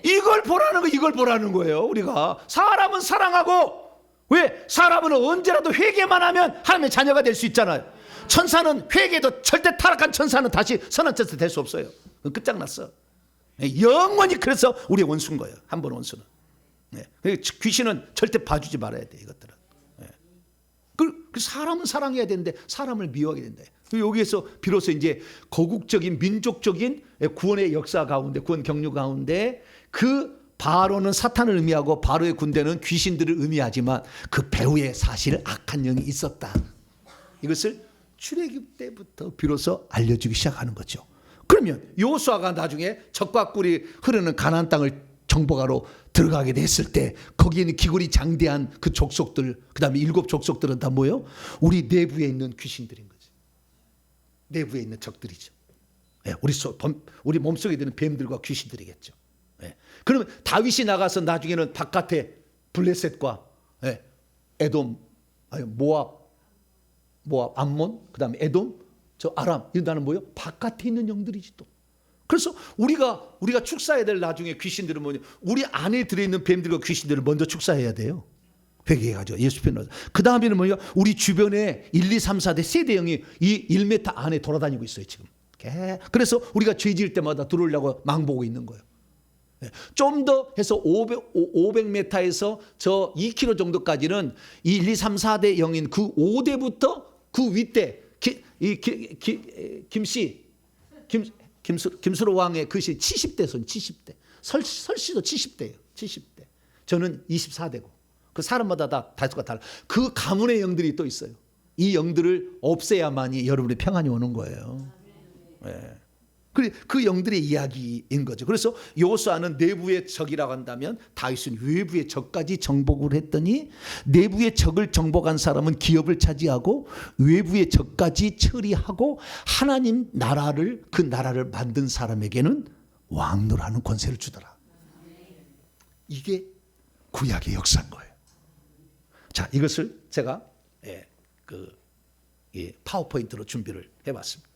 이걸 보라는 거예요. 우리가 사람은 사랑하고, 왜? 사람은 언제라도 회개만 하면 하나님의 자녀가 될 수 있잖아요. 천사는 회개도 절대 타락한 천사는 다시 선한 천사 될 수 없어요. 끝장났어. 영원히 그래서 우리의 원수인 거예요. 한 번 원수는. 귀신은 절대 봐주지 말아야 돼. 이것들은. 그 사람은 사랑해야 되는데 사람을 미워하게 된다. 여기에서 비로소 이제 거국적인 민족적인 구원의 역사 가운데, 구원 경륜 가운데 그 바로는 사탄을 의미하고 바로의 군대는 귀신들을 의미하지만 그 배후에 사실 악한 영이 있었다. 이것을 출애굽 때부터 비로소 알려주기 시작하는 거죠. 그러면 여호수아가 나중에 적과 꿀이 흐르는 가나안 땅을 정복하러 들어가게 됐을 때 거기에 있는 기골이 장대한 그 족속들, 그 다음에 7 족속들은 다 뭐예요? 우리 내부에 있는 귀신들인 거지. 내부에 있는 적들이죠. 우리 몸속에 드는 뱀들과 귀신들이겠죠. 그러면 다윗이 나가서 나중에는 바깥에 블레셋과 에돔, 모압, 암몬, 그 다음에 에돔, 저 아람, 이런 나는 뭐예요? 바깥에 있는 영들이지 또. 그래서 우리가 축사해야 될 나중에 귀신들은 뭐냐? 우리 안에 들어있는 뱀들과 귀신들을 먼저 축사해야 돼요. 회개해가지고 예수 편으로. 그 다음에는 뭐냐? 우리 주변에 1, 2, 3, 4대 세대 영이 이 1m 안에 돌아다니고 있어요 지금. 그래서 우리가 죄 지을 때마다 들어오려고 망보고 있는 거예요. 좀 더 해서 500m에서 저 2km 정도까지는 이 1, 2, 3, 4대 영인 그 5대부터 그 윗대 김수로 왕의 그 시 70대 손 70대. 설씨도 70대예요. 70대. 저는 24대고. 그 사람마다 다 다수가 달라. 그 가문의 영들이 또 있어요. 이 영들을 없애야만이 여러분의 평안이 오는 거예요. 그 영들의 이야기인 거죠. 그래서 여호수아는 내부의 적이라고 한다면 다윗은 외부의 적까지 정복을 했더니 내부의 적을 정복한 사람은 기업을 차지하고 외부의 적까지 처리하고 하나님 나라를, 그 나라를 만든 사람에게는 왕노라는 권세를 주더라. 이게 구약의 역사인 거예요. 자, 이것을 제가 파워포인트로 준비를 해봤습니다.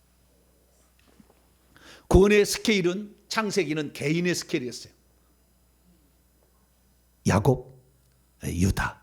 구원의 스케일은, 창세기는 개인의 스케일이었어요. 야곱, 유다,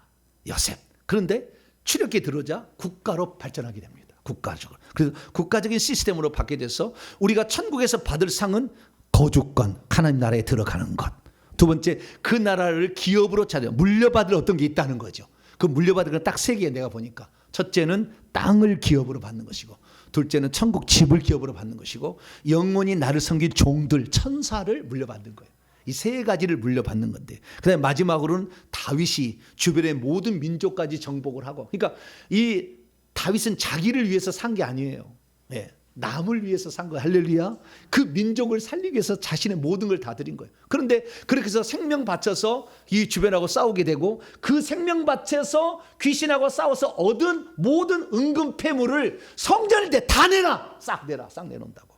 요셉. 그런데 출애굽기에 들어오자 국가로 발전하게 됩니다. 국가적으로. 그래서 국가적인 시스템으로 받게 돼서 우리가 천국에서 받을 상은 거주권, 하나님 나라에 들어가는 것. 두 번째, 그 나라를 기업으로 찾아 물려받을 어떤 게 있다는 거죠. 그 물려받을 건 딱 3개 내가 보니까. 첫째는 땅을 기업으로 받는 것이고, 둘째는 천국 집을 기업으로 받는 것이고, 영원히 나를 섬긴 종들, 천사를 물려받는 거예요. 이 3가지를 물려받는 건데, 그다음에 마지막으로는 다윗이 주변의 모든 민족까지 정복을 하고, 그러니까 이 다윗은 자기를 위해서 산 게 아니에요. 남을 위해서 산 거예요. 할렐루야. 그 민족을 살리기 위해서 자신의 모든 걸 다 드린 거예요. 그런데 그렇게 해서 생명 바쳐서 이 주변하고 싸우게 되고, 그 생명 바쳐서 귀신하고 싸워서 얻은 모든 은금 패물을 성전일 때 다 내놔. 싹 내놓는다고.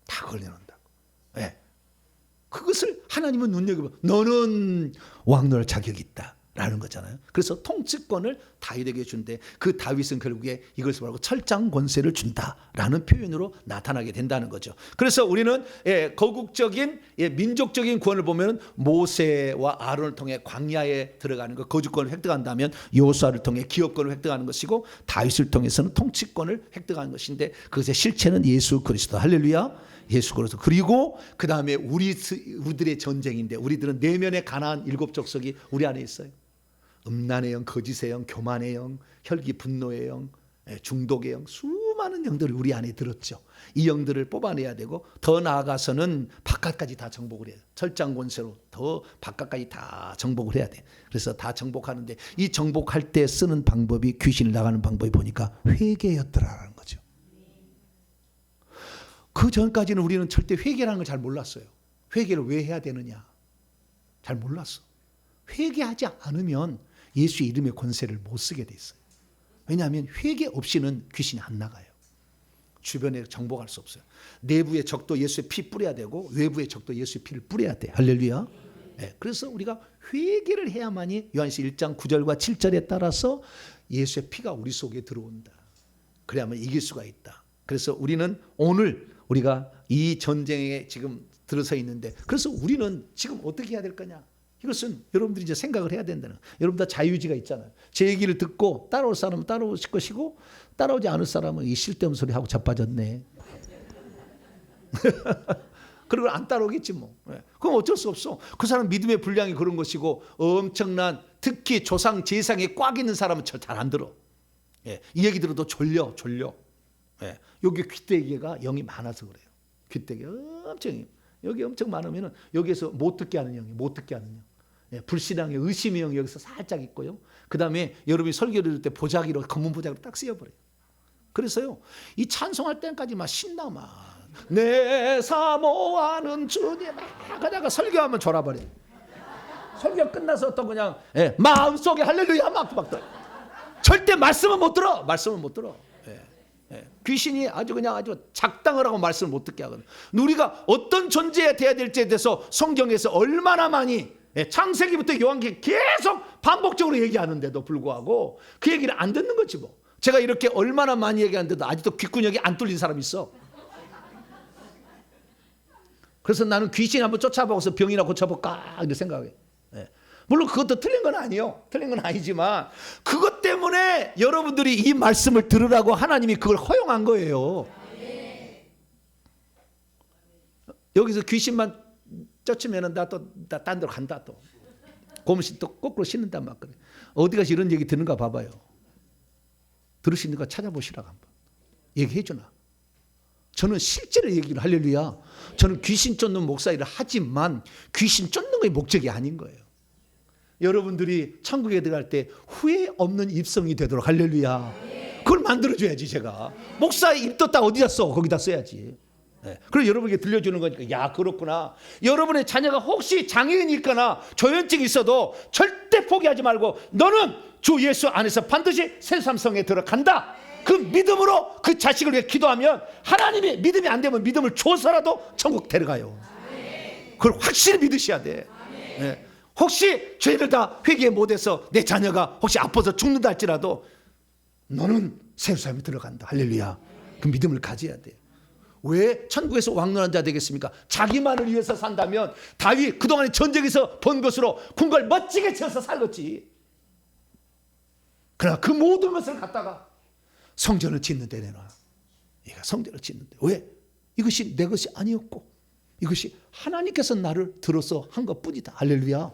다 걸려놓는다고. 그것을 하나님은 눈여겨보고 너는 왕노할 자격이 있다 라는 거잖아요. 그래서 통치권을 다윗에게 준대. 그 다윗은 결국에 이것을 말하고 철장 권세를 준다라는 표현으로 나타나게 된다는 거죠. 그래서 우리는 거국적인 민족적인 구원을 보면 모세와 아론을 통해 광야에 들어가는 것, 거주권을 획득한다면 여호수아를 통해 기업권을 획득하는 것이고 다윗을 통해서는 통치권을 획득하는 것인데 그것의 실체는 예수 그리스도. 할렐루야. 예수 그리스도. 그리고 그 다음에 우리들의 전쟁인데 우리들은 내면의 가나안 7 족속이 우리 안에 있어요. 음란의 영, 거짓의 영, 교만의 영, 혈기 분노의 영, 중독의 영, 수많은 영들이 우리 안에 들었죠. 이 영들을 뽑아내야 되고 더 나아가서는 바깥까지 다 정복을 해야 돼요. 철장 권세로 더 바깥까지 다 정복을 해야 돼. 그래서 다 정복하는데 이 정복할 때 쓰는 방법이 귀신을 나가는 방법이 보니까 회개였더라라는 거죠. 그 전까지는 우리는 절대 회개라는 걸 잘 몰랐어요. 회개를 왜 해야 되느냐 잘 몰랐어. 회개하지 않으면 예수의 이름의 권세를 못 쓰게 돼 있어요. 왜냐하면 회개 없이는 귀신이 안 나가요. 주변에 정복할 수 없어요. 내부의 적도 예수의 피 뿌려야 되고 외부의 적도 예수의 피를 뿌려야 돼. 할렐루야. 네, 그래서 우리가 회개를 해야만이 요한시 1장 9절과 7절에 따라서 예수의 피가 우리 속에 들어온다. 그래야만 이길 수가 있다. 그래서 우리는 오늘 우리가 이 전쟁에 지금 들어서 있는데 그래서 우리는 지금 어떻게 해야 될 거냐. 이것은 여러분들이 이제 생각을 해야 된다는. 여러분 다 자유의지가 있잖아요. 제 얘기를 듣고 따라올 사람은 따라오실 것이고 따라오지 않을 사람은 이 쓸데없는 소리 하고 자빠졌네. 그리고 안 따라오겠지 뭐. 그럼 어쩔 수 없어. 그 사람 믿음의 분량이 그런 것이고 엄청난 특히 조상 제상에 꽉 있는 사람은 잘 안 들어. 이 얘기 들어도 졸려. 여기 귀때기가 영이 많아서 그래요. 귀때기 엄청 여기 엄청 많으면 여기에서 못 듣게 하는 영이 못 듣게 하는 영. 불신앙의 의심의 영이 여기서 살짝 있고요. 그 다음에 여러분이 설교를 들을 때 보자기로 검은 보자기로 딱 쓰여버려요. 그래서요 이 찬송할 때까지 막 신나 막 내 사모하는 주님 막 그다가 설교하면 졸아버려요. 설교 끝나서 또 그냥 마음속에 할렐루야 막 절대 말씀은 못 들어. 말씀은 못 들어. 귀신이 아주 작당을 하고 말씀을 못 듣게 하거든. 우리가 어떤 존재가 돼야 될지에 대해서 성경에서 얼마나 많이 창세기부터 요한계시 계속 반복적으로 얘기하는데도 불구하고 그 얘기를 안 듣는 거지 뭐. 제가 이렇게 얼마나 많이 얘기하는데도 아직도 귓구녕이 안 뚫린 사람이 있어. 그래서 나는 귀신 한번 쫓아보고서 병이나 고쳐볼까 이렇게 생각해. 물론 그것도 틀린 건 아니에요. 틀린 건 아니지만 그것 때문에 여러분들이 이 말씀을 들으라고 하나님이 그걸 허용한 거예요. 여기서 귀신만 쫓으면 나 딴 데로 간다 또. 고무신 또 거꾸로 신는단 말 그래. 어디 가서 이런 얘기 듣는가 봐봐요. 들을 수 있는 거 찾아보시라고 한번. 얘기해 주나. 저는 실제로 얘기를 할렐루야. 저는 귀신 쫓는 목사 일을 하지만 귀신 쫓는 게 목적이 아닌 거예요. 여러분들이 천국에 들어갈 때 후회 없는 입성이 되도록 할렐루야. 그걸 만들어줘야지 제가. 목사의 입 떴다 어디다 써? 거기다 써야지. 그래서 여러분에게 들려주는 거니까 야 그렇구나. 여러분의 자녀가 혹시 장애인이 있거나 조현증이 있어도 절대 포기하지 말고 너는 주 예수 안에서 반드시 새삼성에 들어간다. 그 믿음으로 그 자식을 위해 기도하면 하나님이 믿음이 안 되면 믿음을 줘서라도 천국 데려가요. 그걸 확실히 믿으셔야 돼. 혹시 죄를 다 회개 못해서 내 자녀가 혹시 아파서 죽는다 할지라도 너는 세루살렘에 들어간다. 할렐루야. 그 믿음을 가져야 돼. 왜 천국에서 왕노한 자 되겠습니까? 자기만을 위해서 산다면 다윗 그동안에 전쟁에서 번 것으로 궁궐 멋지게 지어서 살겠지. 그러나 그 모든 것을 갖다가 성전을 짓는 데 내놔. 얘가 성전을 짓는데 왜? 이것이 내 것이 아니었고 이것이 하나님께서 나를 들어서 한 것뿐이다. 할렐루야.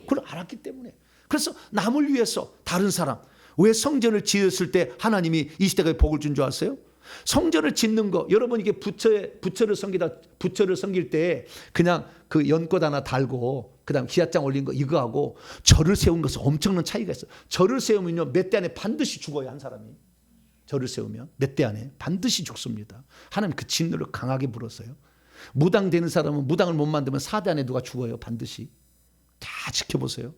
그걸 알았기 때문에. 그래서 남을 위해서 다른 사람. 왜 성전을 지었을 때 하나님이 이 시대에 복을 준 줄 아세요? 성전을 짓는 거. 여러분 이게 부처를 섬길 때 그냥 그 연꽃 하나 달고 그다음 기아장 올린 거 이거 하고 절을 세운 것은 엄청난 차이가 있어요. 절을 세우면요 몇 대 안에 반드시 죽어요. 한 사람이. 절을 세우면 몇 대 안에 반드시 죽습니다. 하나님 그 진노를 강하게 불었어요. 무당 되는 사람은 무당을 못 만들면 4대 안에 누가 죽어요. 반드시. 다 지켜보세요.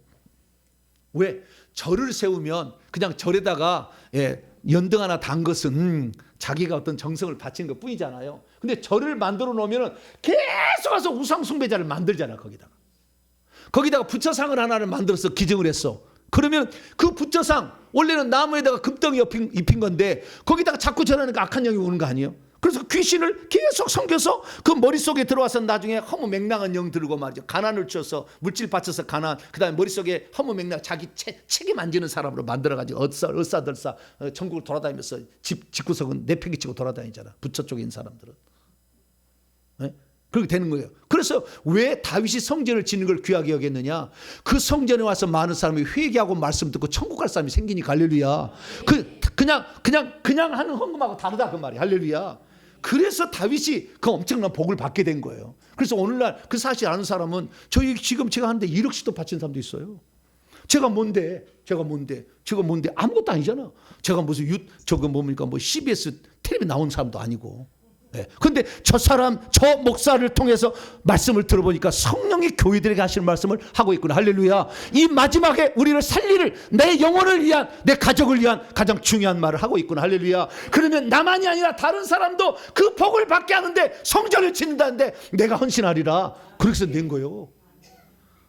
왜? 절을 세우면 그냥 절에다가 연등 하나 단 것은 자기가 어떤 정성을 바친 것 뿐이잖아요. 근데 절을 만들어 놓으면 계속 와서 우상 숭배자를 만들잖아. 거기다가 부처상을 하나를 만들어서 기증을 했어. 그러면 그 부처상 원래는 나무에다가 금덩이 입힌 건데 거기다가 자꾸 절하니까 악한 영이 오는 거 아니에요? 그래서 귀신을 계속 섬겨서 그 머릿속에 들어와서 나중에 허무맹랑한 영 들고 말이죠. 가난을 주어서 물질 바쳐서 가난, 그다음에 머릿속에 허무맹랑 자기 책임 안 지는 사람으로 만들어가지고 얼싸들싸 전국을 돌아다니면서 집구석은 내팽개 치고 돌아다니잖아. 부처 쪽에 있는 사람들은. 네? 그렇게 되는 거예요. 그래서 왜 다윗이 성전을 짓는 걸 귀하게 여겼느냐? 그 성전에 와서 많은 사람이 회개하고 말씀 듣고 천국 갈 사람이 생기니까 할렐루야. 그냥 하는 헌금하고 다르다 그 말이야. 할렐루야. 그래서 다윗이 그 엄청난 복을 받게 된 거예요. 그래서 오늘날 그 사실 아는 사람은 지금 제가 하는데 1억씩도 바친 사람도 있어요. 제가 뭔데 아무것도 아니잖아. 제가 무슨 뭐 CBS 텔레비 나온 사람도 아니고. 그런데 저 목사를 통해서 말씀을 들어보니까 성령이 교회들에게 하시는 말씀을 하고 있구나. 할렐루야. 이 마지막에 우리를 살리를 내 영혼을 위한, 내 가족을 위한 가장 중요한 말을 하고 있구나. 할렐루야. 그러면 나만이 아니라 다른 사람도 그 복을 받게 하는데 성전을 짓는다는데 내가 헌신하리라. 그렇게 해서 낸 거예요.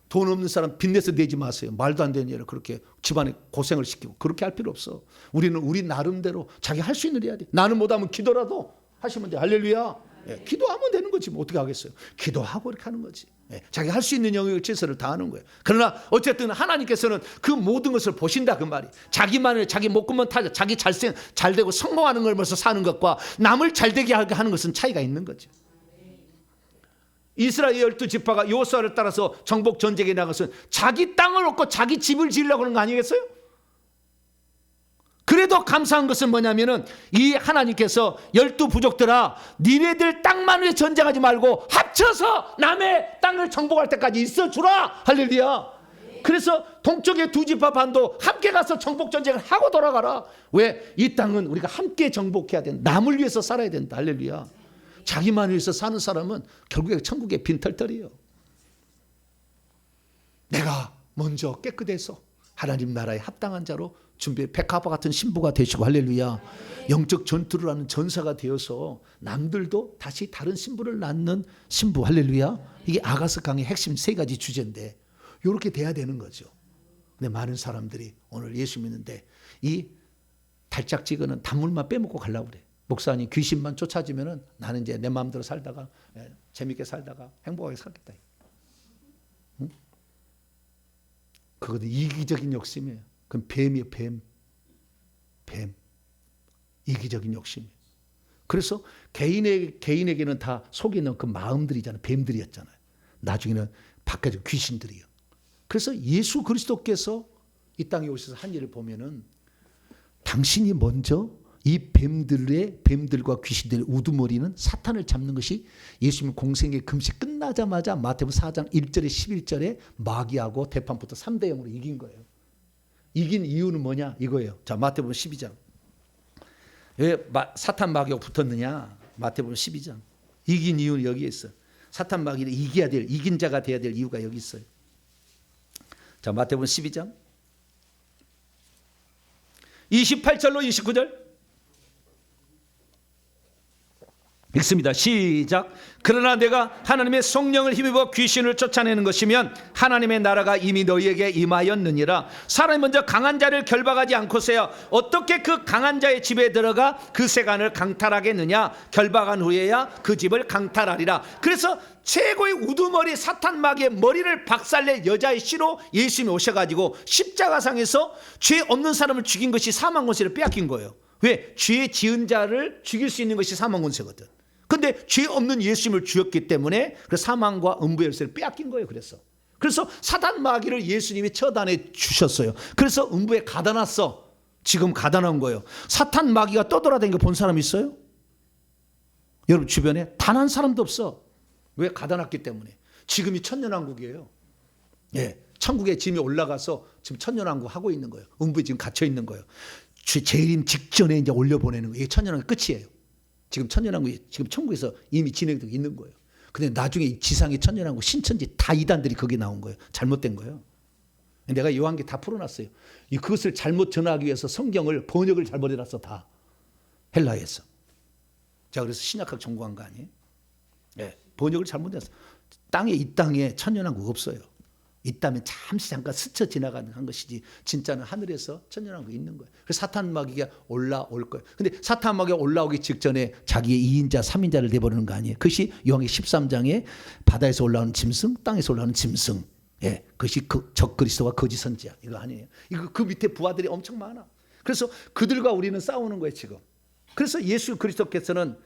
돈 없는 사람 빚내서 내지 마세요. 말도 안 되는 일을 그렇게 집안에 고생을 시키고 그렇게 할 필요 없어. 우리는 우리 나름대로 자기 할 수 있는 일 해야 돼. 나는 못하면 기도라도 하시면 돼. 할렐루야. 기도하면 되는 거지. 뭐 어떻게 하겠어요. 기도하고 이렇게 하는 거지. 자기 할 수 있는 영역을 최선을 다하는 거예요. 그러나 어쨌든 하나님께서는 그 모든 것을 보신다 그 말이. 자기만을 자기 목구멍 타자 자기 잘 되고 성공하는 걸 벌써 사는 것과 남을 잘 되게 하는 것은 차이가 있는 거죠. 이스라엘 12지파가 여호수아를 따라서 정복 전쟁에 나가서 자기 땅을 얻고 자기 집을 지으려고 하는 거 아니겠어요? 그래도 감사한 것은 뭐냐면은 이 하나님께서 12부족들아 니네들 땅만 위해 전쟁하지 말고 합쳐서 남의 땅을 정복할 때까지 있어주라. 할렐루야. 그래서 동쪽의 2지파 반도 함께 가서 정복 전쟁을 하고 돌아가라. 왜? 이 땅은 우리가 함께 정복해야 된다. 남을 위해서 살아야 된다. 할렐루야. 자기만 위해서 사는 사람은 결국에 천국의 빈털터리예요. 내가 먼저 깨끗해서 하나님 나라에 합당한 자로 준비해 백합화 같은 신부가 되시고 할렐루야. 영적 전투를 하는 전사가 되어서 남들도 다시 다른 신부를 낳는 신부. 할렐루야. 이게 아가서 강의 핵심 3가지 주제인데 이렇게 돼야 되는 거죠. 근데 많은 사람들이 오늘 예수 믿는데 이 달짝지근은 단물만 빼먹고 가려고 그래. 목사님 귀신만 쫓아지면은 나는 이제 내 마음대로 살다가 재밌게 살다가 행복하게 살겠다. 응? 그것도 이기적인 욕심이에요. 그건 뱀이에요. 뱀. 이기적인 욕심이에요. 그래서 개인에게는 다 속에 있는 그 마음들이잖아요. 뱀들이었잖아요. 나중에는 바뀌어져 귀신들이요. 그래서 예수 그리스도께서 이 땅에 오셔서 한 일을 보면은 당신이 먼저 이 뱀들과 귀신들의 우두머리는 사탄을 잡는 것이 예수님 공생의 금식 끝나자마자 마태복음 4장 1절에 11절에 마귀하고 대판부터 3대 0으로 이긴 거예요. 이긴 이유는 뭐냐 이거예요. 자, 마태복음 12장. 왜 사탄 마귀하고 붙었느냐? 마태복음 12장. 이긴 이유는 여기에 있어요. 사탄 마귀를 이긴 자가 돼야 될 이유가 여기 있어요. 자, 마태복음 12장 28절로 29절 읽습니다. 시작. 그러나 내가 하나님의 성령을 힘입어 귀신을 쫓아내는 것이면 하나님의 나라가 이미 너희에게 임하였느니라. 사람이 먼저 강한 자를 결박하지 않고서야 어떻게 그 강한 자의 집에 들어가 그 세간을 강탈하겠느냐. 결박한 후에야 그 집을 강탈하리라. 그래서 최고의 우두머리 사탄 마귀의 머리를 박살낼 여자의 씨로 예수님이 오셔가지고 십자가상에서 죄 없는 사람을 죽인 것이 사망 권세를 빼앗긴 거예요. 왜? 죄 지은 자를 죽일 수 있는 것이 사망 권세거든. 근데 죄 없는 예수님을 주었기 때문에 그 사망과 음부의 열쇠를 빼앗긴 거예요. 그래서 사단 마귀를 예수님이 처단해 주셨어요. 그래서 음부에 가다놨어. 지금 가다놓은 거예요. 사탄 마귀가 떠돌아다니는 거 본 사람 있어요? 여러분 주변에 단 한 사람도 없어. 왜? 가다놨기 때문에. 지금이 천년왕국이에요. 예, 천국에 짐이 올라가서 지금 천년왕국 하고 있는 거예요. 음부에 지금 갇혀 있는 거예요. 재림 직전에 이제 올려보내는 거예요. 이게 천년왕국 끝이에요. 지금 천년왕국이 지금 천국에서 이미 진행되고 있는 거예요. 근데 나중에 지상의 천년왕국 신천지 다 이단들이 거기 나온 거예요. 잘못된 거예요. 내가 요한계 다 풀어놨어요. 그것을 잘못 전하기 위해서 성경을 번역을 잘못 해놨어 다. 헬라에서. 제가 그래서 신약학 전공한 거 아니에요? 예, 번역을 잘못했어. 이 땅에 천년왕국 없어요. 있다면 잠깐 스쳐 지나가는 한 것이지 진짜는 하늘에서 천년왕국이 있는 거예요. 그래서 사탄 마귀가 올라올 거예요. 근데 사탄 마귀가 올라오기 직전에 자기의 2인자 3인자를 내버리는 거 아니에요. 그것이 요한의 13장에 바다에서 올라오는 짐승, 땅에서 올라오는 짐승. 예, 그것이 적 그리스도와 거짓 선지자 이거 아니에요. 이거 그 밑에 부하들이 엄청 많아. 그래서 그들과 우리는 싸우는 거예요 지금. 그래서 예수 그리스도께서는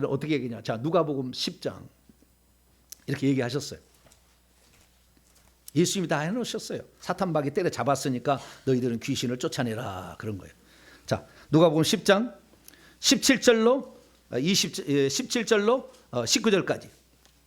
어떻게 얘기냐? 자, 누가복음 10장 이렇게 얘기하셨어요. 예수님이 다 해놓으셨어요. 사탄 마귀 때려 잡았으니까 너희들은 귀신을 쫓아내라 그런 거예요. 자, 누가복음 10장 17절로 19절까지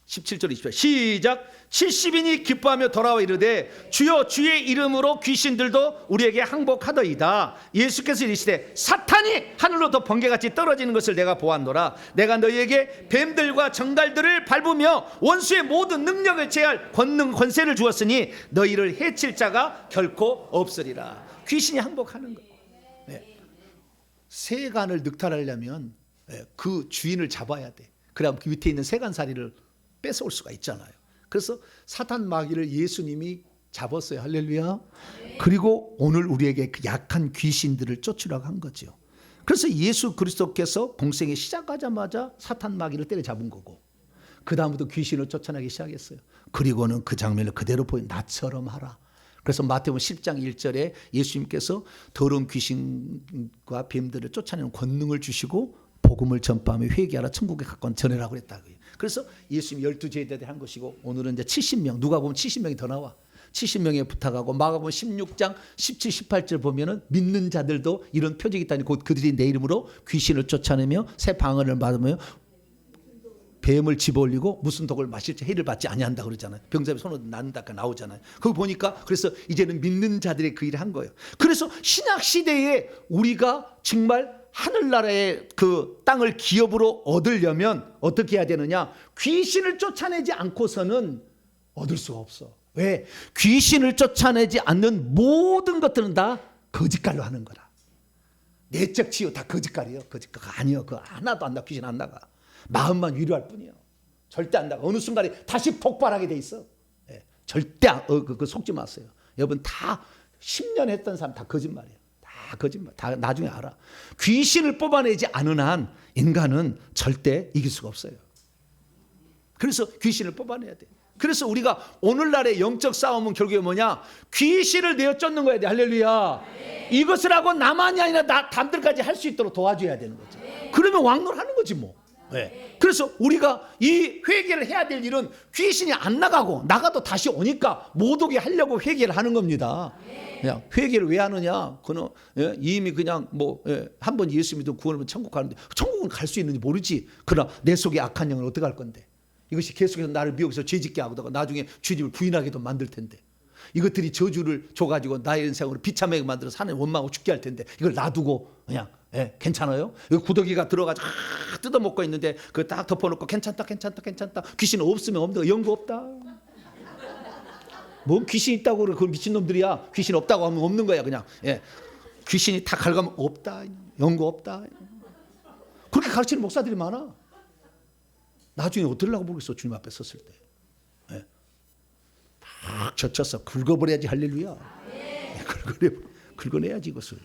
17절 20절 시작. 70인이 기뻐하며 돌아와 이르되 주여 주의 이름으로 귀신들도 우리에게 항복하더이다. 예수께서 이르시되 사탄이 하늘로부터 번개같이 떨어지는 것을 내가 보았노라. 내가 너희에게 뱀들과 정갈들을 밟으며 원수의 모든 능력을 제할 권세를 주었으니 너희를 해칠 자가 결코 없으리라. 귀신이 항복하는 거예요. 네. 세간을 늑탈하려면 그 주인을 잡아야 돼. 그래야 그 밑에 있는 세간살이를 뺏어올 수가 있잖아요. 그래서 사탄 마귀를 예수님이 잡았어요. 할렐루야. 그리고 오늘 우리에게 그 약한 귀신들을 쫓으라고 한 거죠. 그래서 예수 그리스도께서 공생에 시작하자마자 사탄 마귀를 때려잡은 거고 그 다음부터 귀신을 쫓아내기 시작했어요. 그리고는 그 장면을 그대로 보여 나처럼 하라. 그래서 마태복음 10장 1절에 예수님께서 더러운 귀신과 뱀들을 쫓아내는 권능을 주시고 복음을 전파하며 회개하라 천국에 가까운 전해라고 그랬다. 그래서 예수님 12제자들이 한 것이고 오늘은 이제 70명 누가 보면 70명이 더 나와. 70명에 부탁하고 마가복음 16장 17, 18절 보면은 믿는 자들도 이런 표적이 있다니 곧 그들이 내 이름으로 귀신을 쫓아내며 새 방언을 받으며 뱀을 집어올리고 무슨 독을 마실지 해를 받지 아니한다 그러잖아요. 병자의 손으로 낫는다 나오잖아요. 거기 보니까 그래서 이제는 믿는 자들의 그 일을 한 거예요. 그래서 신약 시대에 우리가 정말 하늘나라의 그 땅을 기업으로 얻으려면 어떻게 해야 되느냐? 귀신을 쫓아내지 않고서는 얻을 수가 없어. 왜? 귀신을 쫓아내지 않는 모든 것들은 다 거짓말로 하는 거라. 내적 치유 다 거짓말이에요. 거짓말 아니요. 그거 하나도 안 나. 귀신 안 나가. 마음만 위로할 뿐이에요. 절대 안 나가. 어느 순간에 다시 폭발하게 돼 있어. 예, 절대 속지 마세요. 여러분 다 10년 했던 사람 다 거짓말이에요. 거짓말. 다 나중에 알아. 귀신을 뽑아내지 않은 한 인간은 절대 이길 수가 없어요. 그래서 귀신을 뽑아내야 돼. 그래서 우리가 오늘날의 영적 싸움은 결국에 뭐냐? 귀신을 내어 쫓는 거야 돼. 할렐루야. 네. 이것을 하고 나만이 아니라 남들까지 할 수 있도록 도와줘야 되는 거죠. 네. 그러면 왕노하는 거지 뭐. 네. 그래서 우리가 이 회개를 해야 될 일은 귀신이 안 나가고 나가도 다시 오니까 못 오게 하려고 회개를 하는 겁니다. 그냥 회개를 왜 하느냐? 그는 이미 그냥 한 번 예수 믿으면 구원하면 천국 가는데 천국은 갈 수 있는지 모르지. 그러나 내 속에 악한 영을 어떻게 할 건데? 이것이 계속해서 나를 미혹해서 죄짓게 하다가 나중에 주님을 부인하게도 만들 텐데. 이것들이 저주를 줘가지고 나의 인생으로 비참하게 만들어서 하나님 원망하고 죽게 할 텐데 이걸 놔두고 그냥 괜찮아요? 여기 구더기가 들어가지고 뜯어먹고 있는데 그거 딱 덮어놓고 괜찮다 귀신 없으면 없는 거 연구 없다. 뭐 귀신 있다고 그래. 그 미친놈들이야. 귀신 없다고 하면 없는 거야 그냥. 귀신이 다 갉아면 없다. 연구 없다. 그렇게 가르치는 목사들이 많아. 나중에 어쩌려고 모르겠어. 주님 앞에 섰을 때. 막 젖혀서 긁어버려야지. 할렐루야. 긁어내야지 이것을.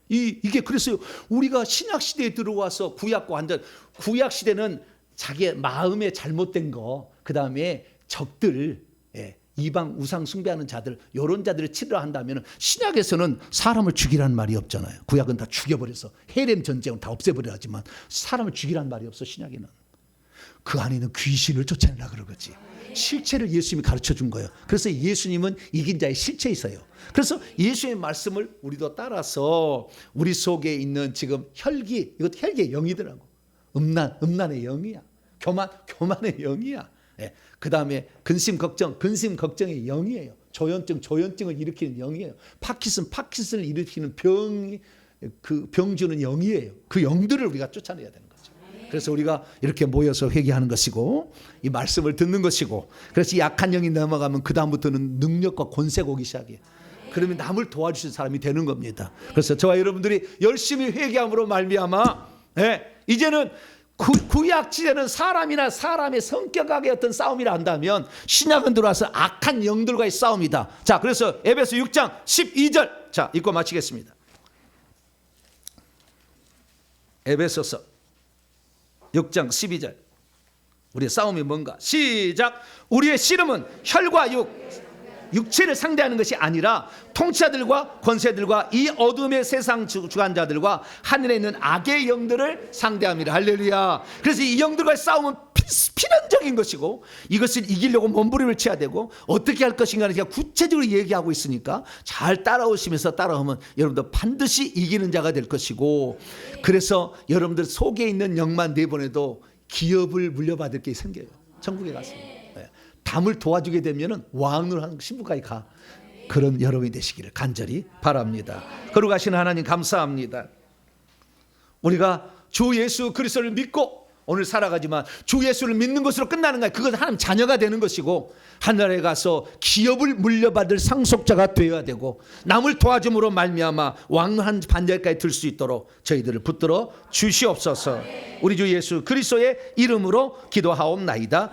이게 그랬어요. 우리가 신약 시대에 들어와서 구약과 완전 구약 시대는 자기의 마음에 잘못된 거, 그 다음에 적들, 이방 우상 숭배하는 자들, 이런 자들을 치료를 한다면 신약에서는 사람을 죽이라는 말이 없잖아요. 구약은 다 죽여버려서 헤렘 전쟁은 다 없애버려야지만 사람을 죽이라는 말이 없어. 신약에는 그 안에는 귀신을 쫓아내라 그러겠지. 실체를 예수님이 가르쳐 준 거예요. 그래서 예수님은 이긴 자의 실체에 있어요. 그래서 예수님의 말씀을 우리도 따라서 우리 속에 있는 지금 혈기, 이것도 혈기의 영이더라고. 음란의 영이야. 교만의 영이야. 그 다음에 근심 걱정의 영이에요. 조현증을 일으키는 영이에요. 파킨슨을 일으키는 병 주는 영이에요. 그 영들을 우리가 쫓아내야 되는 거죠. 그래서 우리가 이렇게 모여서 회개하는 것이고 이 말씀을 듣는 것이고, 그래서 약한 영이 넘어가면 그 다음부터는 능력과 권세가 오기 시작해요. 그러면 남을 도와주신 사람이 되는 겁니다. 그래서 저와 여러분들이 열심히 회개함으로 말미암아 이제는 구약 시대는 사람이나 사람의 성격학의 어떤 싸움이라 한다면 신약은 들어와서 악한 영들과의 싸움이다. 자, 그래서 에베소 6장 12절 자 읽고 마치겠습니다. 에베소서 6장 12절 우리의 싸움이 뭔가? 시작. 우리의 씨름은 혈과 육체를 상대하는 것이 아니라 통치자들과 권세들과 이 어둠의 세상 주관자들과 하늘에 있는 악의 영들을 상대함이라. 할렐루야. 그래서 이 영들과의 싸움은 필연적인 것이고 이것을 이기려고 몸부림을 쳐야 되고 어떻게 할 것인가를 그냥 구체적으로 얘기하고 있으니까 잘 따라오시면서 따라오면 여러분들 반드시 이기는 자가 될 것이고, 그래서 여러분들 속에 있는 영만 내보내도 기업을 물려받을 게 생겨요. 천국에 가서 담을 도와주게 되면은 왕을 하는 신부까지 가. 그런 여러분이 되시기를 간절히 바랍니다. 거룩하신 하나님 감사합니다. 우리가 주 예수 그리스도를 믿고 오늘 살아가지만 주 예수를 믿는 것으로 끝나는 거야. 그것은 하나님 자녀가 되는 것이고 하늘에 가서 기업을 물려받을 상속자가 되어야 되고 남을 도와줌으로 말미암아 왕한 반절까지 들 수 있도록 저희들을 붙들어 주시옵소서. 우리 주 예수 그리스도의 이름으로 기도하옵나이다.